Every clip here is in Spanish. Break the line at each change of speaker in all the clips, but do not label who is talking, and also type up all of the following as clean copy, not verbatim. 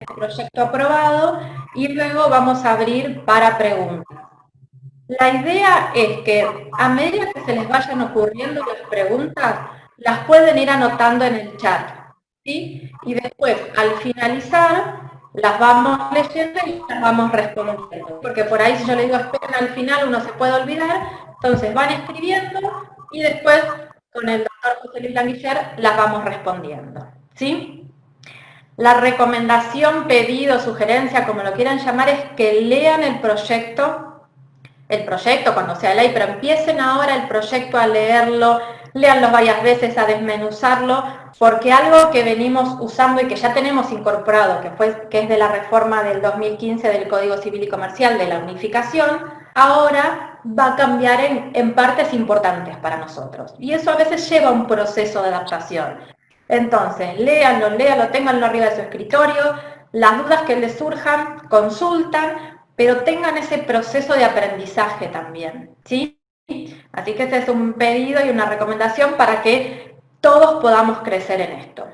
este proyecto aprobado y luego vamos a abrir para preguntas. La idea es que a medida que se les vayan ocurriendo las preguntas, las pueden ir anotando en el chat, ¿sí? Y después, al finalizar, las vamos leyendo y las vamos respondiendo. Porque por ahí si yo le digo esperen al final, uno se puede olvidar, entonces van escribiendo y después con el doctor José Luis Languiller las vamos respondiendo, ¿sí? La recomendación, pedido, sugerencia, como lo quieran llamar, es que lean el proyecto cuando sea ley, pero empiecen ahora el proyecto a leerlo, léanlo varias veces, a desmenuzarlo, porque algo que venimos usando y que ya tenemos incorporado, que es de la reforma del 2015 del Código Civil y Comercial, de la unificación, ahora va a cambiar en partes importantes para nosotros. Y eso a veces lleva un proceso de adaptación. Entonces, léanlo, ténganlo arriba de su escritorio, las dudas que les surjan, consultan, pero tengan ese proceso de aprendizaje también, ¿sí? Así que este es un pedido y una recomendación para que todos podamos crecer en esto.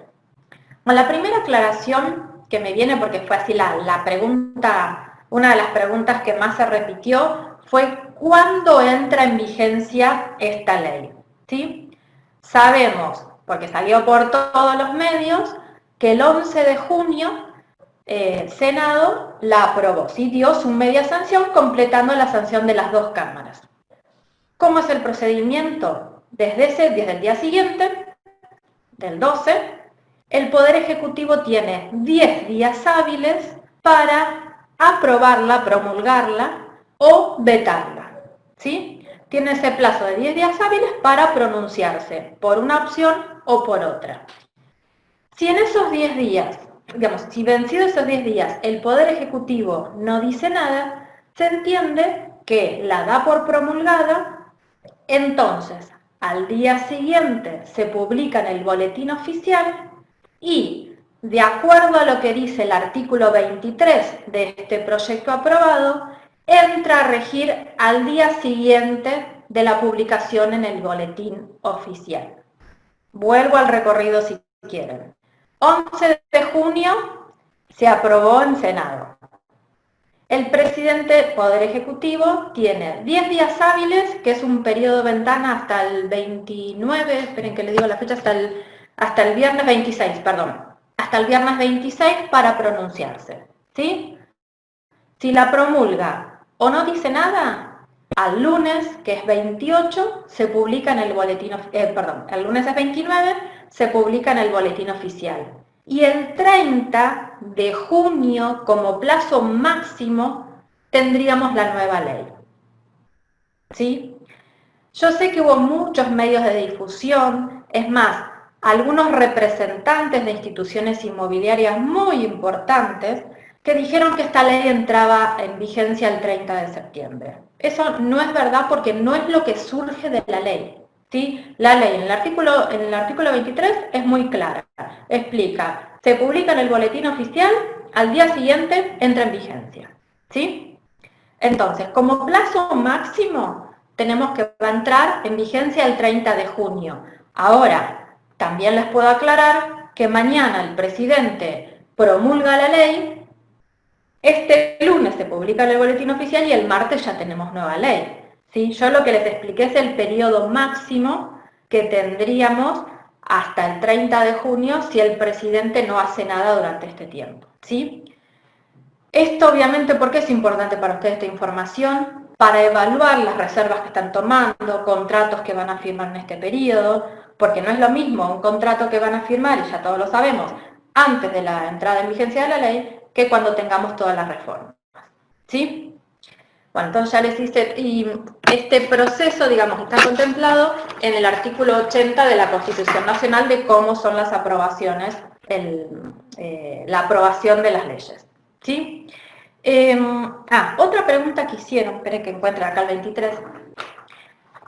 Bueno, la primera aclaración que me viene, porque fue así la pregunta, una de las preguntas que más se repitió, fue ¿cuándo entra en vigencia esta ley? ¿Sí? Sabemos, porque salió por todos los medios, que el 11 de junio Senado la aprobó, ¿sí? Dio su media sanción completando la sanción de las dos cámaras. ¿Cómo es el procedimiento? Desde el día siguiente, del 12, el Poder Ejecutivo tiene 10 días hábiles para aprobarla, promulgarla o vetarla, ¿sí? Tiene ese plazo de 10 días hábiles para pronunciarse por una opción o por otra. Si en esos 10 días, digamos, si vencidos esos 10 días el Poder Ejecutivo no dice nada, se entiende que la da por promulgada, entonces al día siguiente se publica en el boletín oficial y, de acuerdo a lo que dice el artículo 23 de este proyecto aprobado, entra a regir al día siguiente de la publicación en el boletín oficial. Vuelvo al recorrido si quieren. 11 de junio se aprobó en Senado. El presidente del Poder Ejecutivo tiene 10 días hábiles, que es un periodo de ventana hasta el 29, esperen que le digo la fecha, hasta el viernes 26, perdón, hasta el viernes 26 para pronunciarse, ¿sí? Si la promulga o no dice nada, al lunes, que es 28, se publica en el boletín, el lunes es 29, se publica en el boletín oficial. Y el 30 de junio, como plazo máximo, tendríamos la nueva ley. ¿Sí? Yo sé que hubo muchos medios de difusión, es más, algunos representantes de instituciones inmobiliarias muy importantes que dijeron que esta ley entraba en vigencia el 30 de septiembre. Eso no es verdad porque no es lo que surge de la ley. ¿Sí? La ley en el artículo 23 es muy clara. Explica, se publica en el boletín oficial, al día siguiente entra en vigencia. ¿Sí? Entonces, como plazo máximo, tenemos que va a entrar en vigencia el 30 de junio. Ahora, también les puedo aclarar que mañana el presidente promulga la ley, este lunes se publica en el boletín oficial y el martes ya tenemos nueva ley. ¿Sí? Yo lo que les expliqué es el periodo máximo que tendríamos hasta el 30 de junio si el presidente no hace nada durante este tiempo. ¿Sí? Esto obviamente, ¿por qué es importante para ustedes esta información? Para evaluar las reservas que están tomando, contratos que van a firmar en este periodo, porque no es lo mismo un contrato que van a firmar, y ya todos lo sabemos, antes de la entrada en vigencia de la ley, que cuando tengamos todas las reformas. ¿Sí? Bueno, entonces ya les hice, y este proceso, digamos, está contemplado en el artículo 80 de la Constitución Nacional de cómo son las aprobaciones, la aprobación de las leyes. ¿Sí? Otra pregunta que hicieron, esperen que encuentre acá el 23.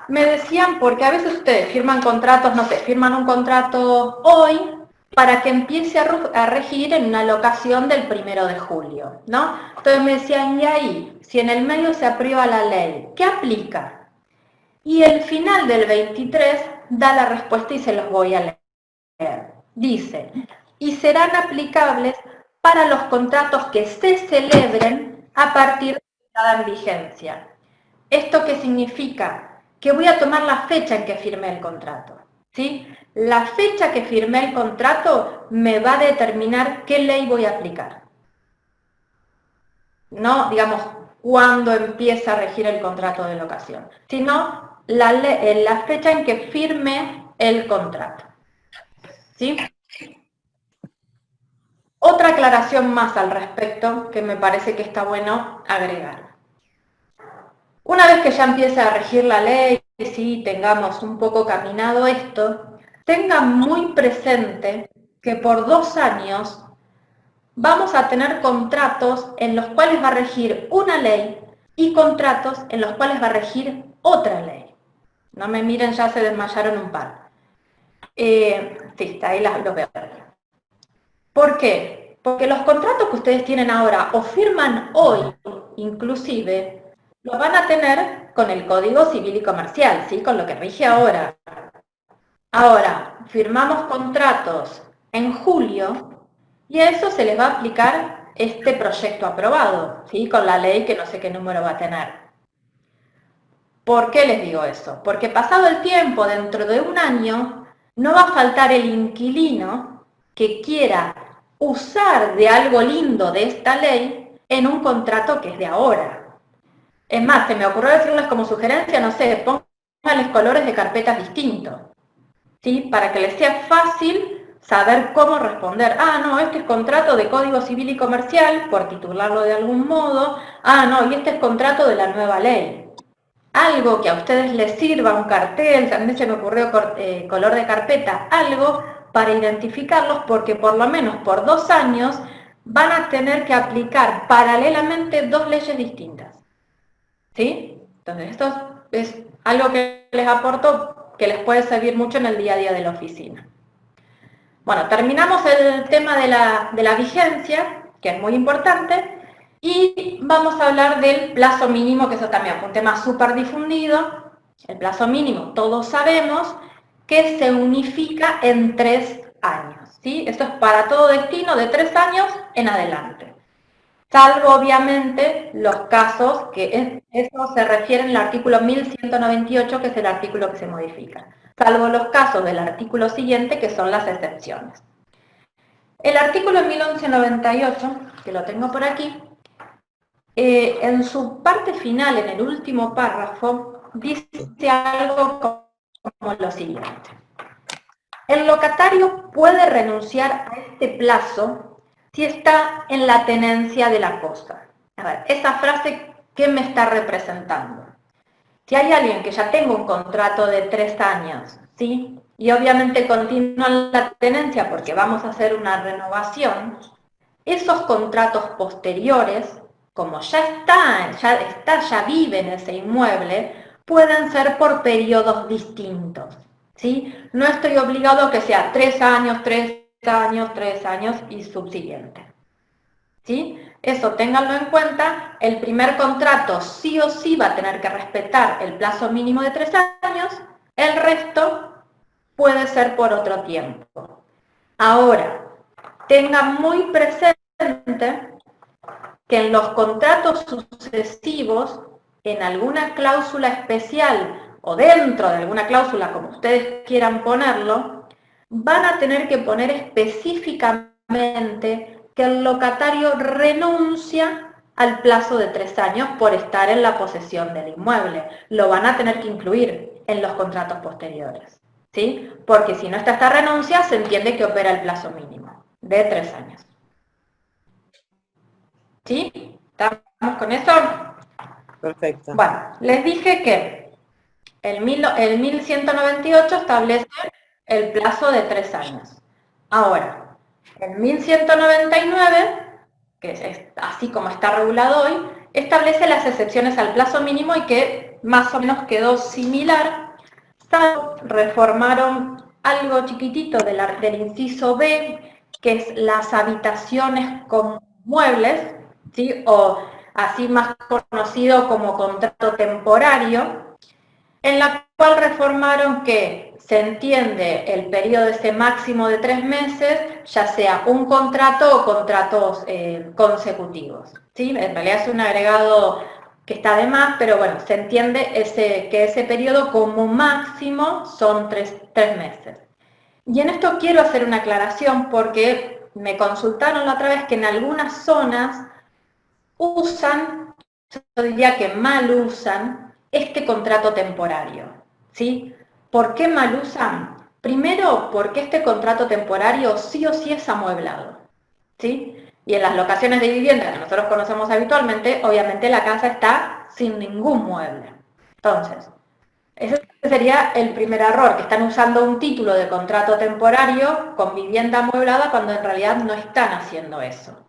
Me decían, porque a veces ustedes firman contratos, no sé, firman un contrato hoy para que empiece a regir en una locación del 1 de julio, ¿no? Entonces me decían, y ahí, si en el medio se aprueba la ley, ¿qué aplica? Y el final del 23 da la respuesta y se los voy a leer. Dice, y serán aplicables para los contratos que se celebren a partir de entrada en vigencia. ¿Esto qué significa? Que voy a tomar la fecha en que firmé el contrato, ¿sí? La fecha que firmé el contrato me va a determinar qué ley voy a aplicar. No, digamos, cuándo empieza a regir el contrato de locación, sino la fecha en que firme el contrato, ¿sí? Otra aclaración más al respecto que me parece que está bueno agregar. Una vez que ya empiece a regir la ley, si tengamos un poco caminado esto, tengan muy presente que por 2 años vamos a tener contratos en los cuales va a regir una ley y contratos en los cuales va a regir otra ley. No me miren, ya se desmayaron un par. Sí, está ahí lo veo. ¿Por qué? Porque los contratos que ustedes tienen ahora o firman hoy, inclusive, lo van a tener con el Código Civil y Comercial, ¿sí? Con lo que rige ahora. Ahora, firmamos contratos en julio y a eso se les va a aplicar este proyecto aprobado, ¿sí? Con la ley que no sé qué número va a tener. ¿Por qué les digo eso? Porque pasado el tiempo, dentro de un año, no va a faltar el inquilino que quiera usar de algo lindo de esta ley en un contrato que es de ahora. Es más, se me ocurrió decirles como sugerencia, no sé, pónganles colores de carpetas distintos, ¿sí? Para que les sea fácil saber cómo responder. Ah, no, este es contrato de Código Civil y Comercial, por titularlo de algún modo. Ah, no, y este es contrato de la nueva ley. Algo que a ustedes les sirva, un cartel, también se me ocurrió color de carpeta, algo para identificarlos, porque por lo menos por 2 años van a tener que aplicar paralelamente 2 leyes distintas. ¿Sí? Entonces esto es algo que les aporto, que les puede servir mucho en el día a día de la oficina. Bueno, terminamos el tema de la vigencia, que es muy importante, y vamos a hablar del plazo mínimo, que eso también es un tema súper difundido. El plazo mínimo, todos sabemos que se unifica en 3 años, ¿sí? Esto es para todo destino de 3 años en adelante. Salvo, obviamente, los casos que eso se refiere en el artículo 1198, que es el artículo que se modifica. Salvo los casos del artículo siguiente, que son las excepciones. El artículo 1198, que lo tengo por aquí, en su parte final, en el último párrafo, dice algo como lo siguiente. El locatario puede renunciar a este plazo si está en la tenencia de la cosa. A ver, esa frase, ¿qué me está representando? Si hay alguien que ya tenga un contrato de 3 años, ¿sí? Y obviamente continúa en la tenencia porque vamos a hacer una renovación, esos contratos posteriores, como ya vive en ese inmueble, pueden ser por periodos distintos, ¿sí? No estoy obligado a que sea 3 años, 3 años, 3 años y subsiguiente, ¿sí? Eso ténganlo en cuenta, el primer contrato sí o sí va a tener que respetar el plazo mínimo de 3 años, el resto puede ser por otro tiempo. Ahora, tengan muy presente que en los contratos sucesivos, en alguna cláusula especial o dentro de alguna cláusula, como ustedes quieran ponerlo, van a tener que poner específicamente que el locatario renuncia al plazo de 3 años por estar en la posesión del inmueble. Lo van a tener que incluir en los contratos posteriores, ¿sí? Porque si no está esta renuncia, se entiende que opera el plazo mínimo de 3 años. ¿Sí? ¿Estamos con eso?
Perfecto.
Bueno, les dije que el 1198 establece el plazo de 3 años. Ahora, el 1199, que es así como está regulado hoy, establece las excepciones al plazo mínimo y que más o menos quedó similar. Reformaron algo chiquitito del inciso B, que es las habitaciones con muebles, ¿sí? O así más conocido como contrato temporario, en la cual reformaron que se entiende el periodo ese máximo de 3 meses, ya sea un contrato o contratos consecutivos, ¿sí? En realidad es un agregado que está de más, pero bueno, se entiende que ese periodo como máximo son 3 meses. Y en esto quiero hacer una aclaración porque me consultaron la otra vez que en algunas zonas usan, yo diría que mal usan, este contrato temporario, ¿sí? ¿Por qué mal usan? Primero, porque este contrato temporario sí o sí es amueblado, ¿sí? Y en las locaciones de vivienda que nosotros conocemos habitualmente, obviamente la casa está sin ningún mueble. Entonces, ese sería el primer error, que están usando un título de contrato temporario con vivienda amueblada cuando en realidad no están haciendo eso.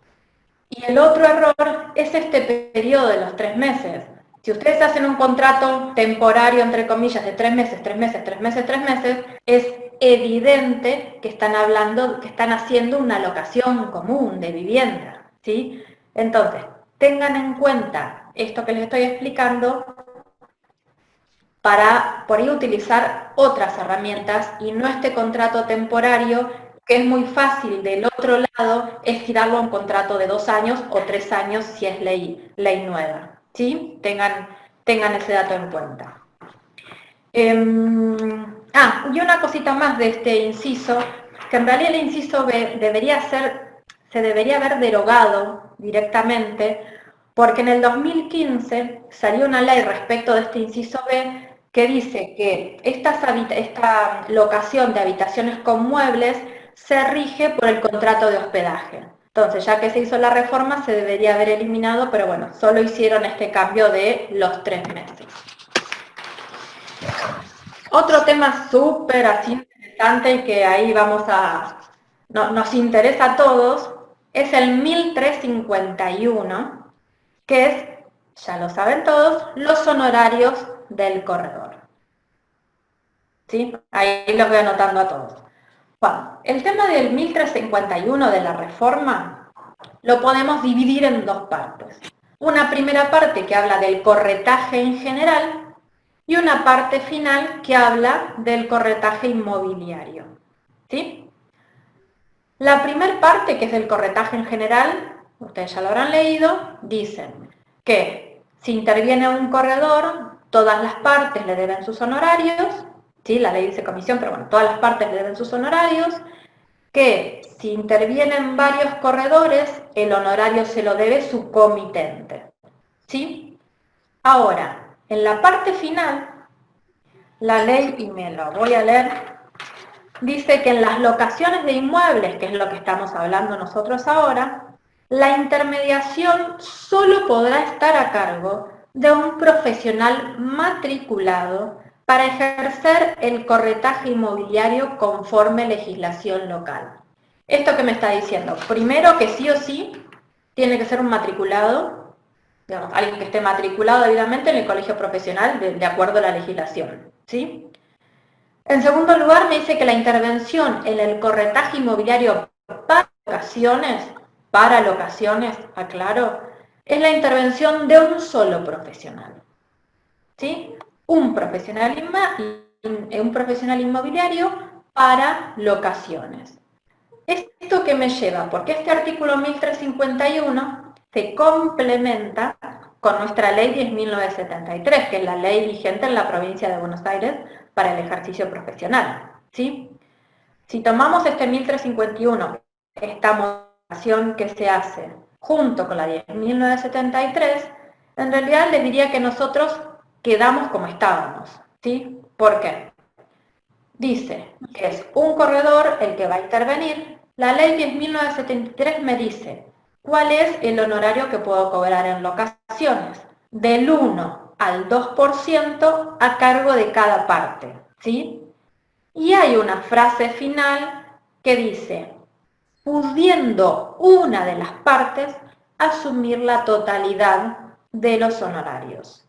Y el otro error es este periodo de los 3 meses. Si ustedes hacen un contrato temporario, entre comillas, de 3 meses, 3 meses, 3 meses, 3 meses, es evidente que están hablando, que están haciendo una locación común de vivienda, ¿sí? Entonces, tengan en cuenta esto que les estoy explicando para por ahí utilizar otras herramientas y no este contrato temporario que es muy fácil del otro lado estirarlo a un contrato de 2 años o 3 años si es ley nueva, ¿sí? Tengan ese dato en cuenta. Y una cosita más de este inciso, que en realidad el inciso B se debería haber derogado directamente, porque en el 2015 salió una ley respecto de este inciso B que dice que esta locación de habitaciones con muebles se rige por el contrato de hospedaje. Entonces, ya que se hizo la reforma, se debería haber eliminado, pero bueno, solo hicieron este cambio de los 3 meses. Otro tema súper así interesante y que ahí nos interesa a todos, es el 1351, que es, ya lo saben todos, los honorarios del corredor. ¿Sí? Ahí los voy anotando a todos. Bueno, el tema del 1351 de la reforma lo podemos dividir en dos partes. Una primera parte que habla del corretaje en general y una parte final que habla del corretaje inmobiliario. ¿Sí? La primera parte, que es del corretaje en general, ustedes ya lo habrán leído, dicen que si interviene un corredor, todas las partes le deben sus honorarios, ¿sí? La ley dice comisión, pero bueno, todas las partes le deben sus honorarios, que si intervienen varios corredores, el honorario se lo debe su comitente, ¿sí? Ahora, en la parte final, la ley, y me lo voy a leer, dice que en las locaciones de inmuebles, que es lo que estamos hablando nosotros ahora, la intermediación solo podrá estar a cargo de un profesional matriculado para ejercer el corretaje inmobiliario conforme legislación local. ¿Esto qué me está diciendo? Primero, que sí o sí tiene que ser un matriculado, digamos, alguien que esté matriculado debidamente en el colegio profesional de acuerdo a la legislación, ¿sí? En segundo lugar, me dice que la intervención en el corretaje inmobiliario para locaciones, aclaro, es la intervención de un solo profesional, ¿sí? Un profesional inmobiliario para locaciones. ¿Esto qué me lleva? Porque este artículo 1351 se complementa con nuestra ley 10.973, que es la ley vigente en la provincia de Buenos Aires para el ejercicio profesional, ¿sí? Si tomamos este 1351, esta modificación que se hace junto con la 10.973, en realidad les diría que nosotros quedamos como estábamos, ¿sí? ¿Por qué? Dice que es un corredor el que va a intervenir. La ley 10.973 me dice cuál es el honorario que puedo cobrar en locaciones, del 1 al 2% a cargo de cada parte, ¿sí? Y hay una frase final que dice, pudiendo una de las partes asumir la totalidad de los honorarios,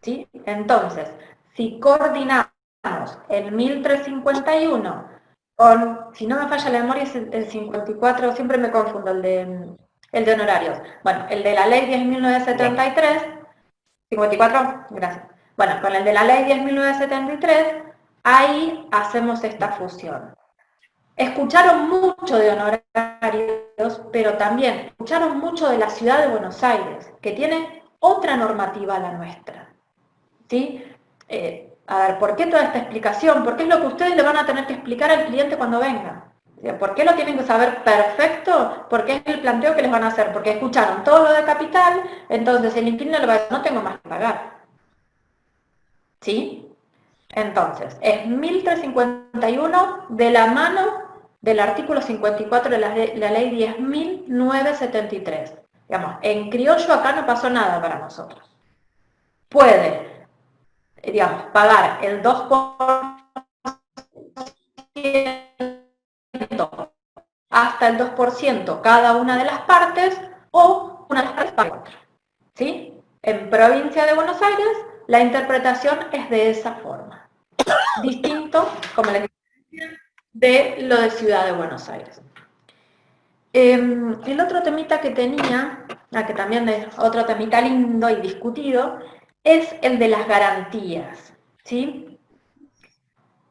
¿sí? Entonces, si coordinamos el 1351 con, si no me falla la memoria, es el 54, siempre me confundo el de honorarios. Bueno, el de la ley 10.973, 54, gracias. Bueno, con el de la ley 10.973 ahí hacemos esta fusión. Escucharon mucho de honorarios, pero también escucharon mucho de la ciudad de Buenos Aires, que tiene otra normativa a la nuestra. ¿Sí? A ver, ¿por qué toda esta explicación? Porque es lo que ustedes le van a tener que explicar al cliente cuando vengan. ¿Por qué lo tienen que saber perfecto? Porque es el planteo que les van a hacer. Porque escucharon todo lo de capital, entonces el inquilino le va a decir, no tengo más que pagar. ¿Sí? Entonces, es 1351 de la mano del artículo 54 de la ley 10.973. Digamos, en criollo acá no pasó nada para nosotros. Puede, digamos, pagar el 2% hasta el 2% cada una de las partes, o una de las partes para otra. ¿Sí? En provincia de Buenos Aires, la interpretación es de esa forma. Distinto, como les decía, de lo de Ciudad de Buenos Aires. El otro temita que tenía, que también es otro temita lindo y discutido, es el de las garantías, ¿sí?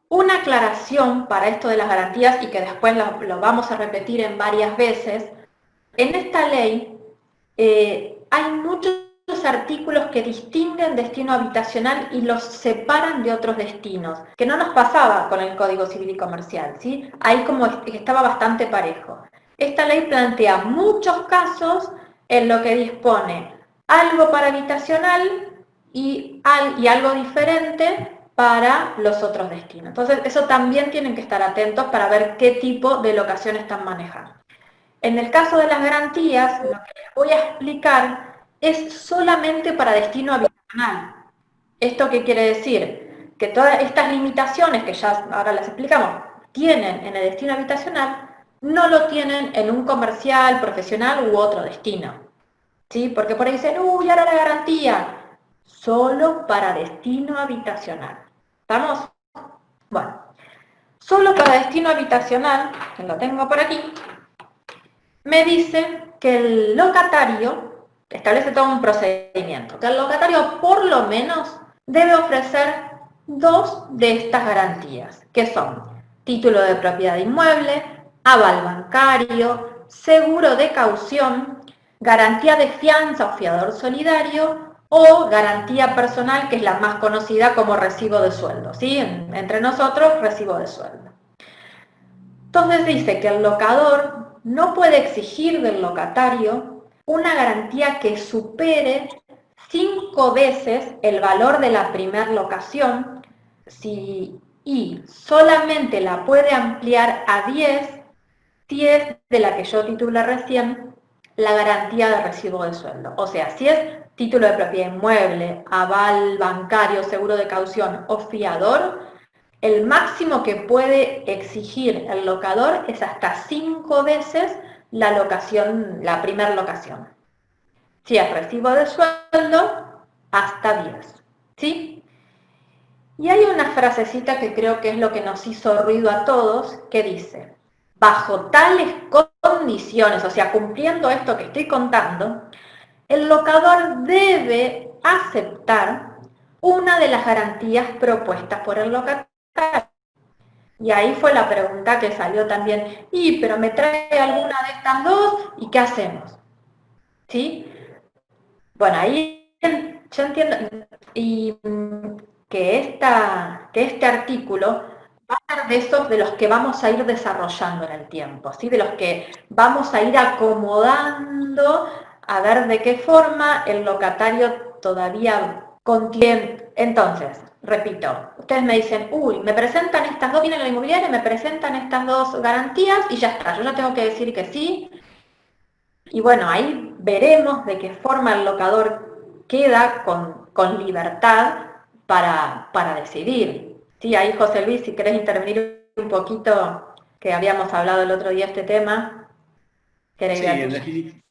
Una aclaración para esto de las garantías, y que después lo vamos a repetir en varias veces, en esta ley hay muchos artículos que distinguen destino habitacional y los separan de otros destinos, que no nos pasaba con el Código Civil y Comercial, ¿sí? Ahí como estaba bastante parejo. Esta ley plantea muchos casos en lo que dispone algo para habitacional y algo diferente para los otros destinos. Entonces, eso también tienen que estar atentos para ver qué tipo de locación están manejando. En el caso de las garantías, lo que les voy a explicar es solamente para destino habitacional. ¿Esto qué quiere decir? Que todas estas limitaciones, que ya ahora las explicamos, tienen en el destino habitacional, no lo tienen en un comercial, profesional u otro destino. ¿Sí? Porque por ahí dicen, uy, ahora la garantía, solo para destino habitacional. ¿Estamos? Bueno, solo para destino habitacional, que lo tengo por aquí, me dice que el locatario establece todo un procedimiento, que el locatario por lo menos debe ofrecer 2 de estas garantías, que son título de propiedad inmueble, aval bancario, seguro de caución, garantía de fianza o fiador solidario, o garantía personal, que es la más conocida como recibo de sueldo, ¿sí? Entre nosotros, recibo de sueldo. Entonces dice que el locador no puede exigir del locatario una garantía que supere 5 veces el valor de la primera locación, y solamente la puede ampliar a 10 si es de la que yo titulé recién, la garantía de recibo de sueldo. O sea, si es título de propiedad inmueble, aval bancario, seguro de caución o fiador, el máximo que puede exigir el locador es hasta 5 veces la locación, la primera locación. Si es recibo de sueldo, hasta 10. ¿Sí? Y hay una frasecita que creo que es lo que nos hizo ruido a todos, que dice, bajo tales condiciones, o sea, cumpliendo esto que estoy contando, el locador debe aceptar una de las garantías propuestas por el locatario. Y ahí fue la pregunta que salió también, pero me trae alguna de estas dos, ¿y qué hacemos? ¿Sí? Bueno, ahí yo entiendo que este artículo va a ser de esos de los que vamos a ir desarrollando en el tiempo, ¿sí? De los que vamos a ir acomodando a ver de qué forma el locatario todavía contiene. Entonces, repito, ustedes me dicen, me presentan estas dos, vienen a la inmobiliaria, me presentan estas dos garantías y ya está, yo ya tengo que decir que sí. Y bueno, ahí veremos de qué forma el locador queda con libertad para decidir. Sí, ahí José Luis, si querés intervenir un poquito, que habíamos hablado el otro día este tema.
Sí,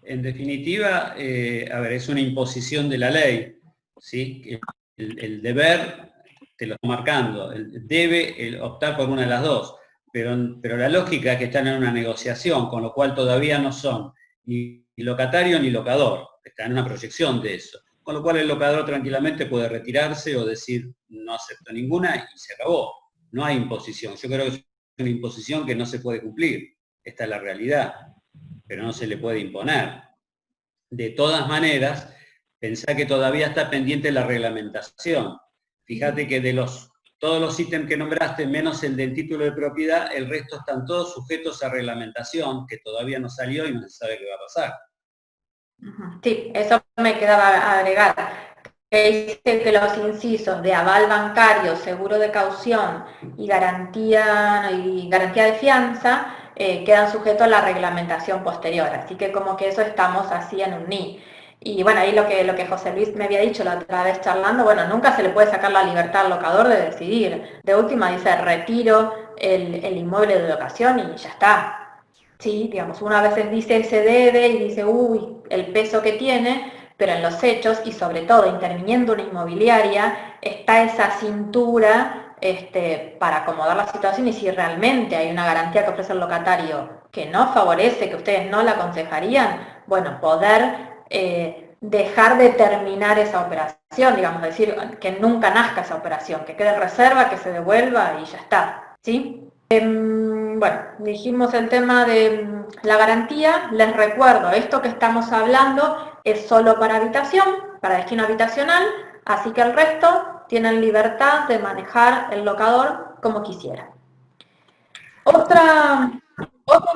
en definitiva, a ver, es una imposición de la ley, ¿sí? El deber te lo está marcando, debe optar por una de las dos, pero la lógica es que están en una negociación, con lo cual todavía no son ni locatario ni locador, están en una proyección de eso. con lo cual el locador tranquilamente puede retirarse o decir no acepto ninguna y se acabó. No hay imposición. Yo creo que es una imposición que no se puede cumplir. Esta es la realidad, pero no se le puede imponer. De todas maneras, pensá que todavía está pendiente la reglamentación. Fíjate que de todos los ítems que nombraste, menos el del título de propiedad, el resto están todos sujetos a reglamentación, que todavía no salió y no se sabe qué va a pasar.
Sí, eso me quedaba agregar. Que dice que los incisos de aval bancario, seguro de caución y garantía de fianza quedan sujetos a la reglamentación posterior. Así que como que eso estamos así en un NI. Y bueno, ahí lo que José Luis me había dicho la otra vez charlando, bueno, nunca se le puede sacar la libertad al locador de decidir. De última dice, retiro el inmueble de locación y ya está. Sí, digamos, uno a veces dice se debe y dice, uy, el peso que tiene, pero en los hechos, y sobre todo interviniendo una inmobiliaria, está esa cintura para acomodar la situación y si realmente hay una garantía que ofrece el locatario que no favorece, que ustedes no la aconsejarían, bueno, poder dejar de terminar esa operación, digamos, decir, que nunca nazca esa operación, que quede en reserva, que se devuelva y ya está, ¿sí? Bueno, dijimos el tema de la garantía. Les recuerdo, esto que estamos hablando es solo para habitación, para destino habitacional, así que el resto tienen libertad de manejar el locador como quisieran. Otro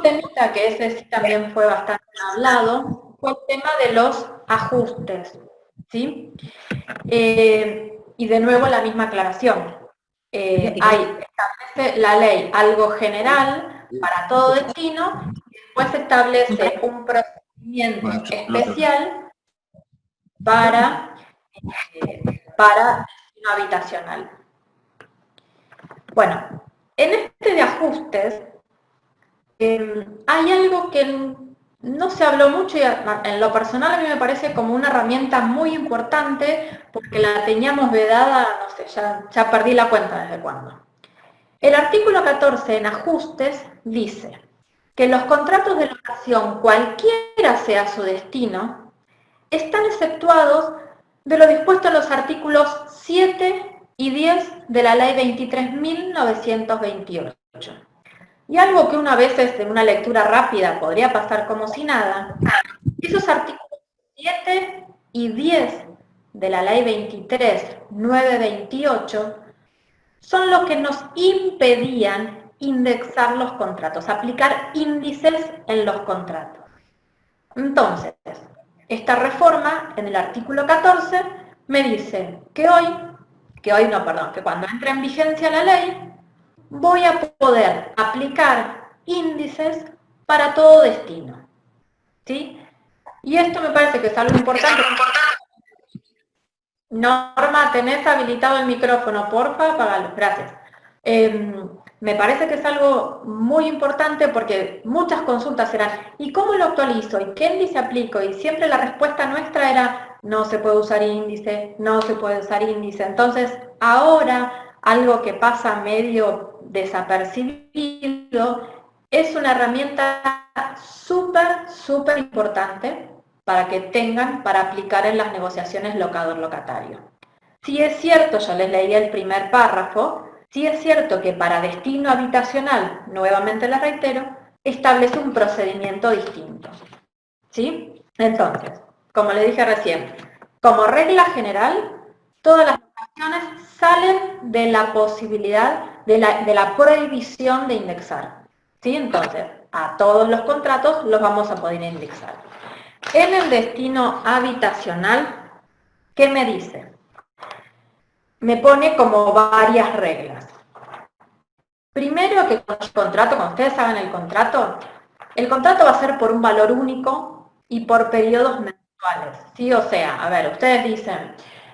temita que ese sí también fue bastante hablado fue el tema de los ajustes, ¿sí? Y de nuevo la misma aclaración. Establece la ley algo general para todo destino y después establece un procedimiento especial para destino habitacional. Bueno, en este de ajustes hay algo que no se habló mucho y en lo personal a mí me parece como una herramienta muy importante porque la teníamos vedada, no sé, ya perdí la cuenta desde cuándo. El artículo 14 en ajustes dice que los contratos de locación, cualquiera sea su destino, están exceptuados de lo dispuesto en los artículos 7 y 10 de la Ley 23.928. Y algo que una vez de una lectura rápida podría pasar como si nada, esos artículos 7 y 10 de la Ley 23.928 son los que nos impedían indexar los contratos, aplicar índices en los contratos. Entonces, esta reforma en el artículo 14 me dice que cuando entre en vigencia la ley, voy a poder aplicar índices para todo destino, ¿sí? Y esto me parece que es algo importante. Norma, ¿tenés habilitado el micrófono? Porfa, apagalo. Gracias. Me parece que es algo muy importante porque muchas consultas eran ¿y cómo lo actualizo? ¿Y qué índice aplico? Y siempre la respuesta nuestra era no se puede usar índice, no se puede usar índice. Entonces, ahora algo que pasa medio desapercibido es una herramienta súper importante para que tengan para aplicar en las negociaciones locador-locatario. Sí es cierto, yo les leí el primer párrafo, sí es cierto que para destino habitacional, nuevamente les reitero, establece un procedimiento distinto. ¿Sí? Entonces, como le dije recién, como regla general, todas las locaciones salen de la posibilidad, de la prohibición de indexar. ¿Sí? Entonces, a todos los contratos los vamos a poder indexar. En el destino habitacional, ¿qué me dice? Me pone como varias reglas. Primero que con el contrato, cuando ustedes hagan el contrato va a ser por un valor único y por periodos mensuales, ¿sí? O sea, a ver, ustedes dicen,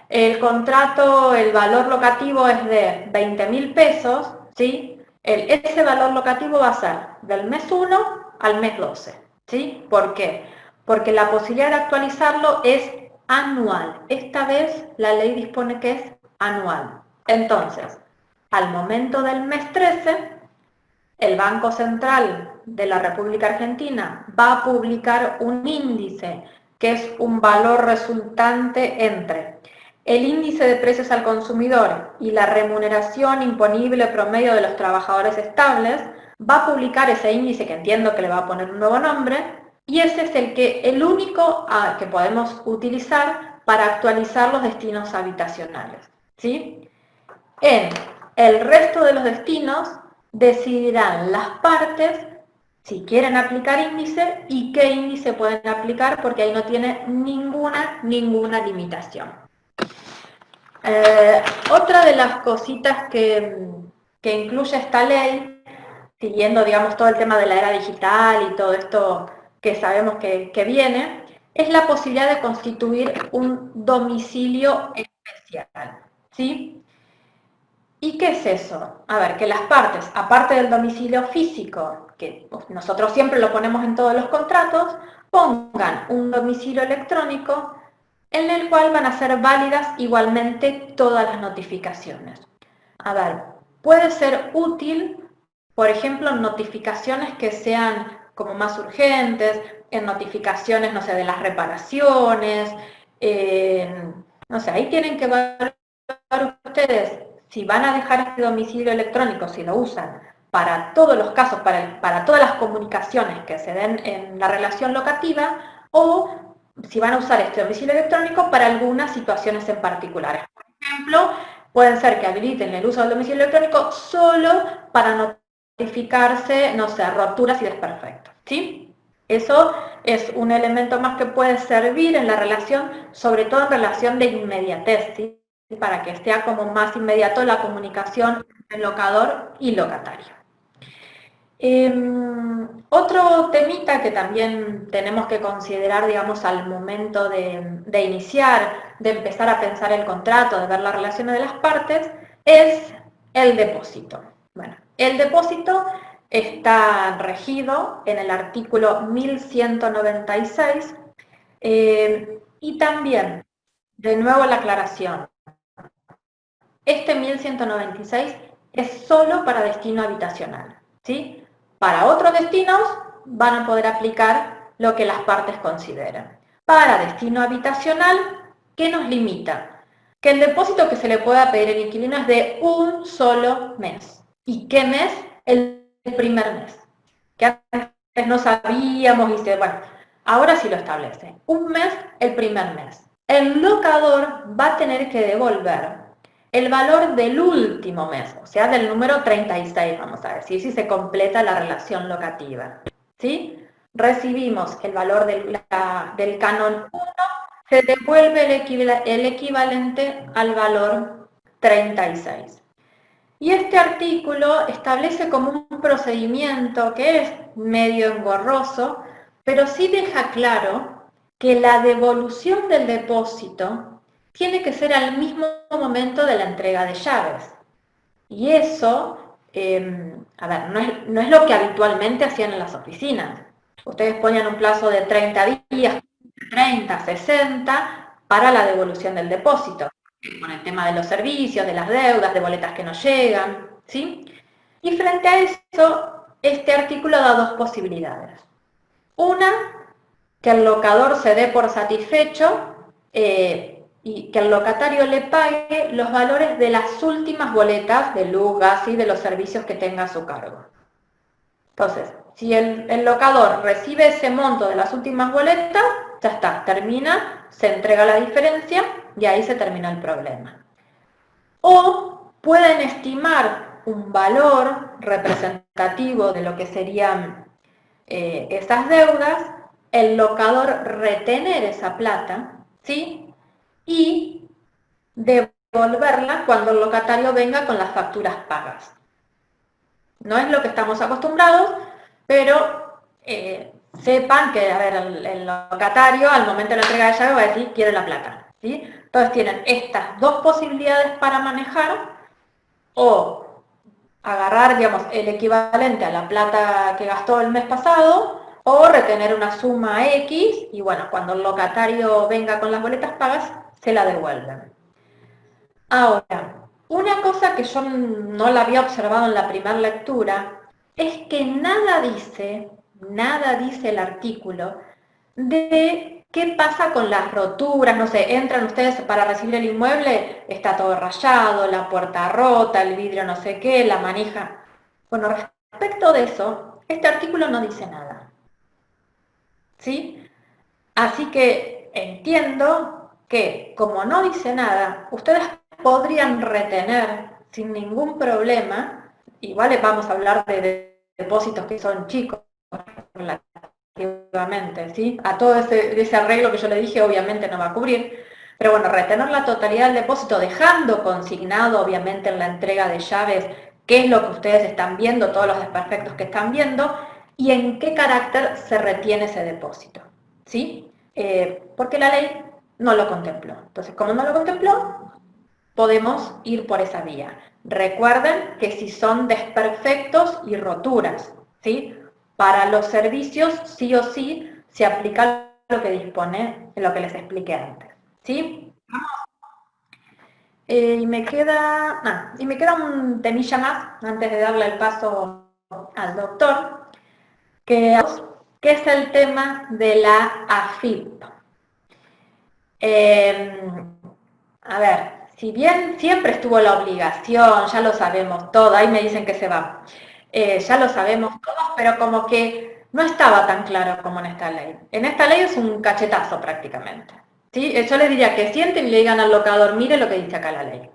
el contrato, el valor locativo es de 20.000 pesos, ¿sí? Ese valor locativo va a ser del mes 1 al mes 12, ¿sí? ¿Por qué? Porque la posibilidad de actualizarlo es anual. Esta vez la ley dispone que es anual. Entonces, al momento del mes 13, el Banco Central de la República Argentina va a publicar un índice que es un valor resultante entre el índice de precios al consumidor y la remuneración imponible promedio de los trabajadores estables, va a publicar ese índice, que entiendo que le va a poner un nuevo nombre, y ese es el único que podemos utilizar para actualizar los destinos habitacionales, ¿sí? En el resto de los destinos decidirán las partes si quieren aplicar índice y qué índice pueden aplicar, porque ahí no tiene ninguna limitación. Otra de las cositas que incluye esta ley, siguiendo, digamos, todo el tema de la era digital y todo esto que sabemos que viene, es la posibilidad de constituir un domicilio especial, ¿sí? ¿Y qué es eso? A ver, que las partes, aparte del domicilio físico, que nosotros siempre lo ponemos en todos los contratos, pongan un domicilio electrónico en el cual van a ser válidas igualmente todas las notificaciones. A ver, puede ser útil, por ejemplo, en notificaciones que sean como más urgentes, en notificaciones, no sé, de las reparaciones, no sé, ahí tienen que ver ustedes si van a dejar este domicilio electrónico, si lo usan para todos los casos, para todas las comunicaciones que se den en la relación locativa, o si van a usar este domicilio electrónico para algunas situaciones en particulares. Por ejemplo, pueden ser que habiliten el uso del domicilio electrónico solo para notificarse, no sé, rupturas y desperfectos, ¿sí? Eso es un elemento más que puede servir en la relación, sobre todo en relación de inmediatez, ¿sí? Para que sea como más inmediato la comunicación entre locador y locatario. Otro temita que también tenemos que considerar, digamos, al momento de iniciar, de empezar a pensar el contrato, de ver las relaciones de las partes, es el depósito. Bueno, el depósito está regido en el artículo 1196 y también, de nuevo la aclaración, este 1196 es solo para destino habitacional, ¿sí? Para otros destinos van a poder aplicar lo que las partes consideren. Para destino habitacional, ¿qué nos limita? Que el depósito que se le pueda pedir al inquilino es de un solo mes. ¿Y qué mes? El primer mes. Que antes no sabíamos y bueno, ahora sí lo establece. Un mes, el primer mes. El locador va a tener que devolver el valor del último mes, o sea, del número 36, vamos a decir, si se completa la relación locativa, ¿sí? Recibimos el valor del canon 1, se devuelve el equivalente al valor 36. Y este artículo establece como un procedimiento que es medio engorroso, pero sí deja claro que la devolución del depósito tiene que ser al mismo momento de la entrega de llaves. Y eso, a ver, no es lo que habitualmente hacían en las oficinas. Ustedes ponían un plazo de 30 días, 30, 60, para la devolución del depósito, con el tema de los servicios, de las deudas, de boletas que no llegan, ¿sí? Y frente a eso, este artículo da dos posibilidades. Una, que el locador se dé por satisfecho y que el locatario le pague los valores de las últimas boletas de luz, gas y de los servicios que tenga a su cargo. Entonces, si el locador recibe ese monto de las últimas boletas, ya está, termina, se entrega la diferencia y ahí se termina el problema. O pueden estimar un valor representativo de lo que serían esas deudas, el locador retener esa plata, ¿sí? Y devolverla cuando el locatario venga con las facturas pagas. No es lo que estamos acostumbrados, pero sepan que, a ver, el locatario al momento de la entrega de llave va a decir, quiere la plata, ¿sí? Entonces tienen estas dos posibilidades para manejar, o agarrar, digamos, el equivalente a la plata que gastó el mes pasado, o retener una suma X, y bueno, cuando el locatario venga con las boletas pagas, se la devuelven. Ahora, una cosa que yo no la había observado en la primera lectura, es que nada dice el artículo de ¿qué pasa con las roturas? No sé, entran ustedes para recibir el inmueble, está todo rayado, la puerta rota, el vidrio no sé qué, la manija. Bueno, respecto de eso, este artículo no dice nada. ¿Sí? Así que entiendo que, como no dice nada, ustedes podrían retener sin ningún problema, igual vamos a hablar de depósitos que son chicos, relativamente, ¿sí? A todo ese arreglo que yo le dije obviamente no va a cubrir, pero bueno, retener la totalidad del depósito, dejando consignado obviamente en la entrega de llaves qué es lo que ustedes están viendo, todos los desperfectos que están viendo, y en qué carácter se retiene ese depósito, ¿sí? Porque la ley no lo contempló. Entonces, como no lo contempló, podemos ir por esa vía. Recuerden que si son desperfectos y roturas, ¿sí? Para los servicios, sí o sí, se aplica lo que dispone, lo que les expliqué antes, ¿sí? Y me queda un temilla más, antes de darle el paso al doctor, que es el tema de la AFIP. A ver, si bien siempre estuvo la obligación, ya lo sabemos todo, ahí me dicen que se va, ya lo sabemos todos, pero como que no estaba tan claro como en esta ley. En esta ley es un cachetazo prácticamente, ¿sí? Yo les diría que sienten y le digan al locador, mire lo que dice acá la ley.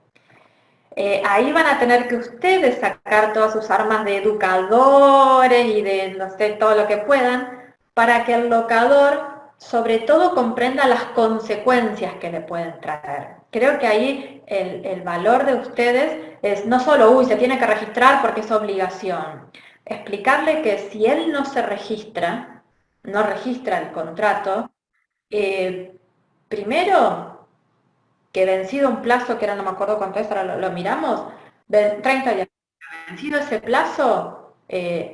Ahí van a tener que ustedes sacar todas sus armas de educadores y de, no sé, todo lo que puedan, para que el locador sobre todo comprenda las consecuencias que le pueden traer. Creo que ahí el valor de ustedes es no solo, uy, se tiene que registrar porque es obligación. Explicarle que si él no se registra, no registra el contrato, primero que vencido un plazo, que era, no me acuerdo cuánto es, ahora lo miramos, 30 días. Vencido ese plazo,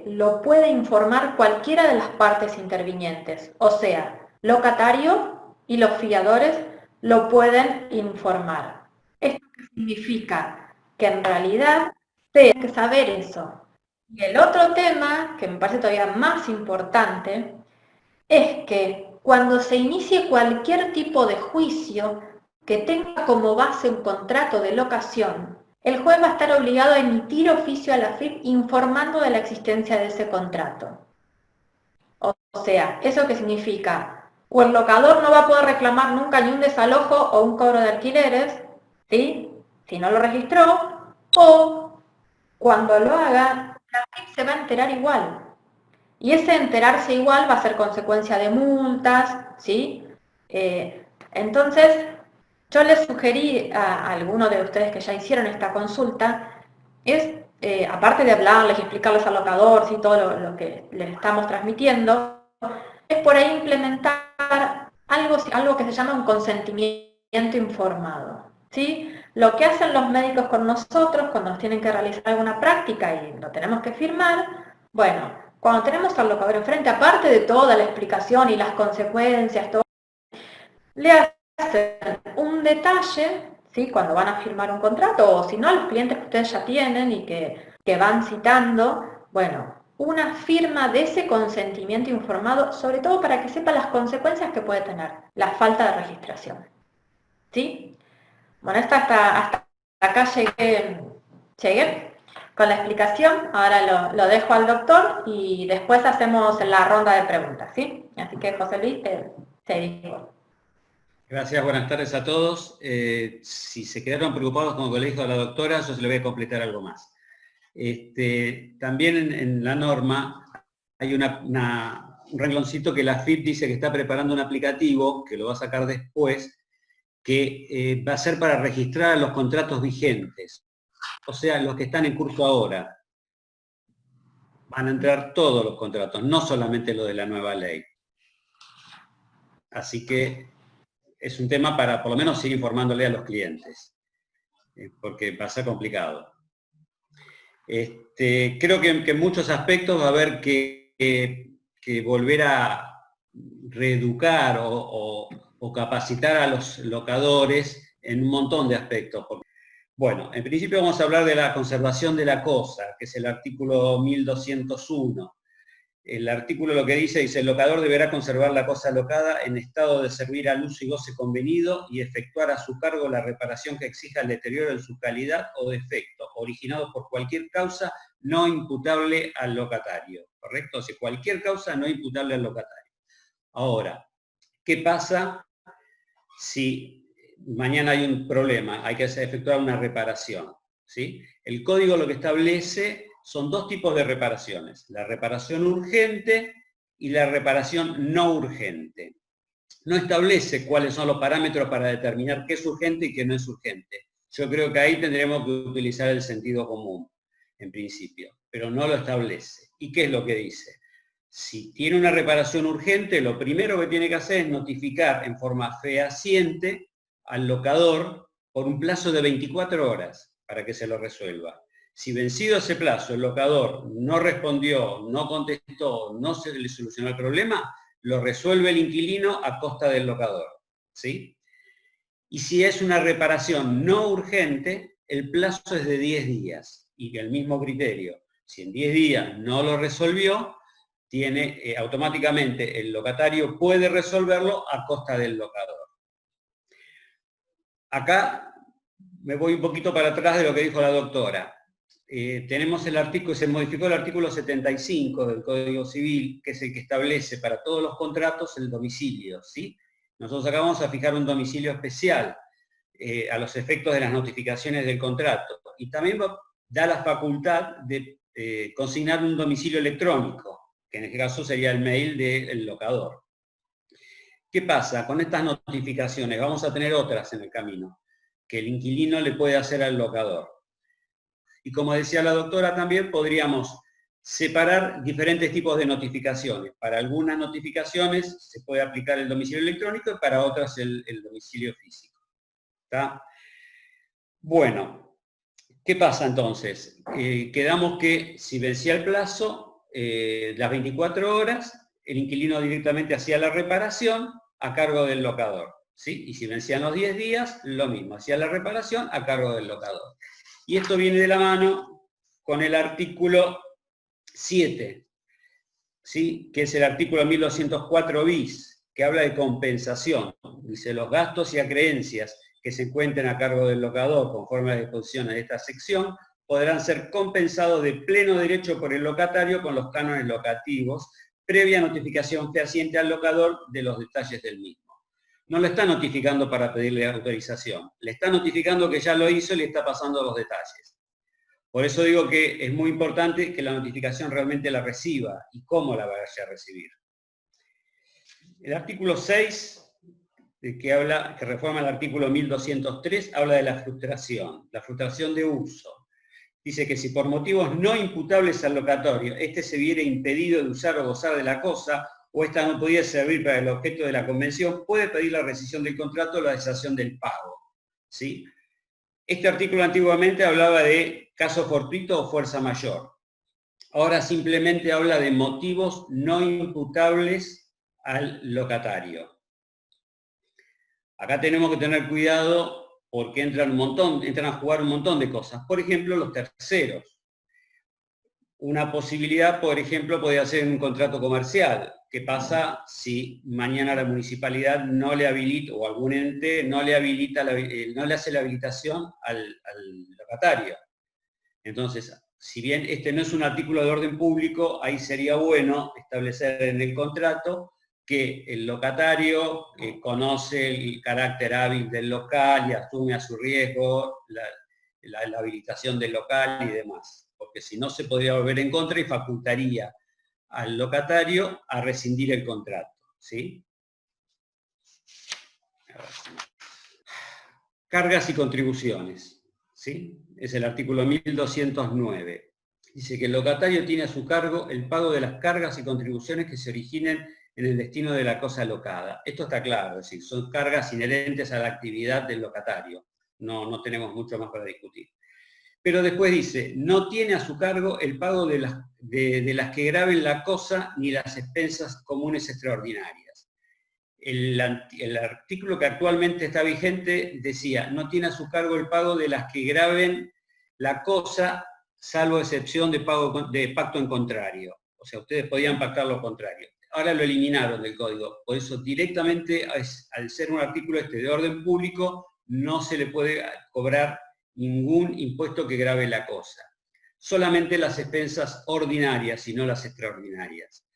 lo puede informar cualquiera de las partes intervinientes, o sea, locatario y los fiadores lo pueden informar. ¿Esto qué significa? Que en realidad tienen que saber eso. Y el otro tema, que me parece todavía más importante, es que cuando se inicie cualquier tipo de juicio que tenga como base un contrato de locación, el juez va a estar obligado a emitir oficio a la AFIP informando de la existencia de ese contrato. O sea, ¿eso qué significa? O el locador no va a poder reclamar nunca ni un desalojo o un cobro de alquileres, ¿sí? Si no lo registró, o cuando lo haga, la AFIP se va a enterar igual. Y ese enterarse igual va a ser consecuencia de multas, ¿sí? Entonces, yo les sugerí a algunos de ustedes que ya hicieron esta consulta, aparte de hablarles y explicarles al locador, ¿sí? Todo lo que les estamos transmitiendo, es por ahí implementar algo que se llama un consentimiento informado, ¿sí? Lo que hacen los médicos con nosotros cuando nos tienen que realizar alguna práctica y lo tenemos que firmar, bueno, cuando tenemos al locador enfrente, aparte de toda la explicación y las consecuencias, todo, le hacen un detalle, ¿sí? Cuando van a firmar un contrato, o si no, a los clientes que ustedes ya tienen y que van citando, bueno, una firma de ese consentimiento informado, sobre todo para que sepa las consecuencias que puede tener la falta de registración, ¿sí? Bueno, hasta acá llegué con la explicación. Ahora lo dejo al doctor y después hacemos la ronda de preguntas, ¿sí? Así que, José Luis, te digo.
Gracias, buenas tardes a todos. Si se quedaron preocupados con lo que le dijo a la doctora, yo se le voy a completar algo más. También en la norma hay un rengloncito que la AFIP dice que está preparando un aplicativo, que lo va a sacar después, que va a ser para registrar los contratos vigentes, o sea, los que están en curso ahora. Van a entrar todos los contratos, no solamente lo de la nueva ley. Así que es un tema para por lo menos seguir informándole a los clientes, porque va a ser complicado. Creo que en muchos aspectos va a haber que volver a reeducar o capacitar a los locadores en un montón de aspectos. Bueno, en principio vamos a hablar de la conservación de la cosa, que es el artículo 1201. el artículo lo que dice, el locador deberá conservar la cosa locada en estado de servir al uso y goce convenido y efectuar a su cargo la reparación que exija el deterioro en su calidad o defecto, originado por cualquier causa no imputable al locatario, ¿correcto? O sea, cualquier causa no imputable al locatario. Ahora, ¿qué pasa si mañana hay un problema? Hay que efectuar una reparación, ¿sí? El código lo que establece son dos tipos de reparaciones, la reparación urgente y la reparación no urgente. No establece cuáles son los parámetros para determinar qué es urgente y qué no es urgente. Yo creo que ahí tendremos que utilizar el sentido común, en principio, pero no lo establece. ¿Y qué es lo que dice? Si tiene una reparación urgente, lo primero que tiene que hacer es notificar en forma fehaciente al locador por un plazo de 24 horas para que se lo resuelva. Si vencido ese plazo el locador no respondió, no contestó, no se le solucionó el problema, lo resuelve el inquilino a costa del locador, ¿sí? Y si es una reparación no urgente, el plazo es de 10 días. Y el mismo criterio, si en 10 días no lo resolvió, tiene automáticamente el locatario puede resolverlo a costa del locador. Acá me voy un poquito para atrás de lo que dijo la doctora. Tenemos el artículo, se modificó el artículo 75 del Código Civil, que es el que establece para todos los contratos el domicilio, ¿sí? Nosotros acá vamos a fijar un domicilio especial a los efectos de las notificaciones del contrato. Y también da la facultad de consignar un domicilio electrónico, que en este caso sería el mail del locador. ¿Qué pasa? Con estas notificaciones vamos a tener otras en el camino, que el inquilino le puede hacer al locador. Y como decía la doctora, también podríamos separar diferentes tipos de notificaciones. Para algunas notificaciones se puede aplicar el domicilio electrónico y para otras el domicilio físico. ¿Está? Bueno, ¿qué pasa entonces? Quedamos que si vencía el plazo, las 24 horas, el inquilino directamente hacía la reparación a cargo del locador, ¿sí? Y si vencían los 10 días, lo mismo, hacía la reparación a cargo del locador. Y esto viene de la mano con el artículo 7, ¿sí? Que es el artículo 1204 bis, que habla de compensación. Dice, los gastos y acreencias que se encuentren a cargo del locador conforme a las disposiciones de esta sección podrán ser compensados de pleno derecho por el locatario con los cánones locativos, previa notificación fehaciente al locador de los detalles del mismo. No le está notificando para pedirle autorización, le está notificando que ya lo hizo y le está pasando los detalles. Por eso digo que es muy importante que la notificación realmente la reciba y cómo la vaya a recibir. El artículo 6, que reforma el artículo 1203, habla de la frustración de uso. Dice que si por motivos no imputables al locatario, este se viera impedido de usar o gozar de la cosa, o esta no podía servir para el objeto de la convención, puede pedir la rescisión del contrato o la cesación del pago, ¿sí? Este artículo antiguamente hablaba de caso fortuito o fuerza mayor. Ahora simplemente habla de motivos no imputables al locatario. Acá tenemos que tener cuidado porque entran a jugar un montón de cosas. Por ejemplo, los terceros. Una posibilidad, por ejemplo, podría ser un contrato comercial. ¿Qué pasa si mañana la municipalidad no le habilita, o algún ente no le hace la habilitación al locatario? Entonces, si bien este no es un artículo de orden público, ahí sería bueno establecer en el contrato que el locatario conoce el carácter hábil del local y asume a su riesgo la habilitación del local y demás. Porque si no se podría volver en contra y facultaría al locatario a rescindir el contrato, ¿sí? Cargas y contribuciones, ¿sí? Es el artículo 1209. Dice que el locatario tiene a su cargo el pago de las cargas y contribuciones que se originen en el destino de la cosa locada. Esto está claro, es decir, son cargas inherentes a la actividad del locatario. No tenemos mucho más para discutir. Pero después dice, no tiene a su cargo el pago de las que graven la cosa ni las expensas comunes extraordinarias. El artículo que actualmente está vigente decía, no tiene a su cargo el pago de las que graven la cosa, salvo excepción de pacto en contrario. O sea, ustedes podían pactar lo contrario. Ahora lo eliminaron del código. Por eso directamente, al ser un artículo de orden público, no se le puede cobrar ningún impuesto que grave la cosa. Solamente las expensas ordinarias y no las extraordinarias.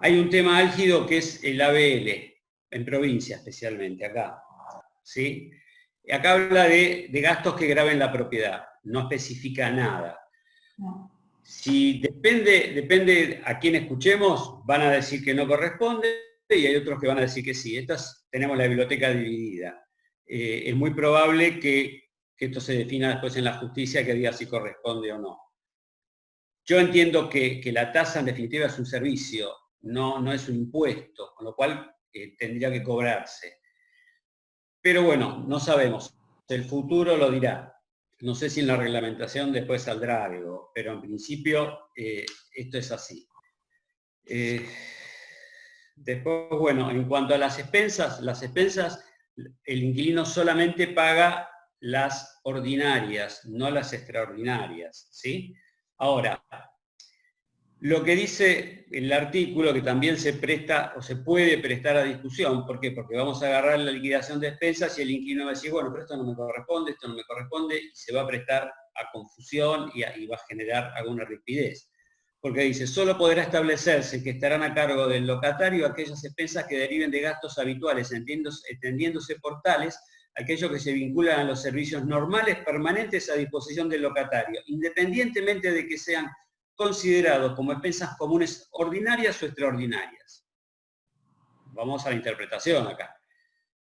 Hay un tema álgido que es el ABL, en provincia especialmente, acá. ¿Sí? Acá habla de gastos que graven la propiedad, no especifica nada. Si depende a quién escuchemos, van a decir que no corresponde y hay otros que van a decir que sí. Tenemos la biblioteca dividida. Es muy probable que esto se defina después en la justicia, que diga si corresponde o no. Yo entiendo que la tasa en definitiva es un servicio, no es un impuesto, con lo cual tendría que cobrarse. Pero bueno, no sabemos. El futuro lo dirá. No sé si en la reglamentación después saldrá algo, pero en principio esto es así. Después, bueno, en cuanto a las expensas, el inquilino solamente paga las ordinarias, no las extraordinarias, ¿sí? Ahora, lo que dice el artículo, que también se presta o se puede prestar a discusión, ¿por qué? Porque vamos a agarrar la liquidación de expensas y el inquilino va a decir, bueno, pero esto no me corresponde, esto no me corresponde, y se va a prestar a confusión y va a generar alguna rigidez. Porque dice, solo podrá establecerse que estarán a cargo del locatario aquellas expensas que deriven de gastos habituales, entendiéndose por tales aquellos que se vinculan a los servicios normales permanentes a disposición del locatario, independientemente de que sean considerados como expensas comunes ordinarias o extraordinarias. Vamos a la interpretación acá.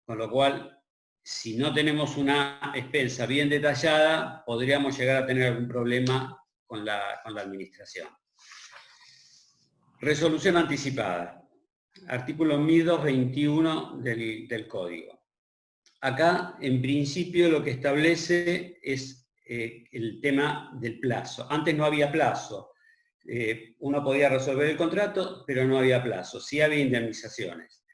Con lo cual, si no tenemos una expensa bien detallada, podríamos llegar a tener algún problema con la administración. Resolución anticipada. Artículo 1221 del Código. Acá, en principio, lo que establece es el tema del plazo. Antes no había plazo. Uno podía resolver el contrato, pero no había plazo. Sí había indemnizaciones.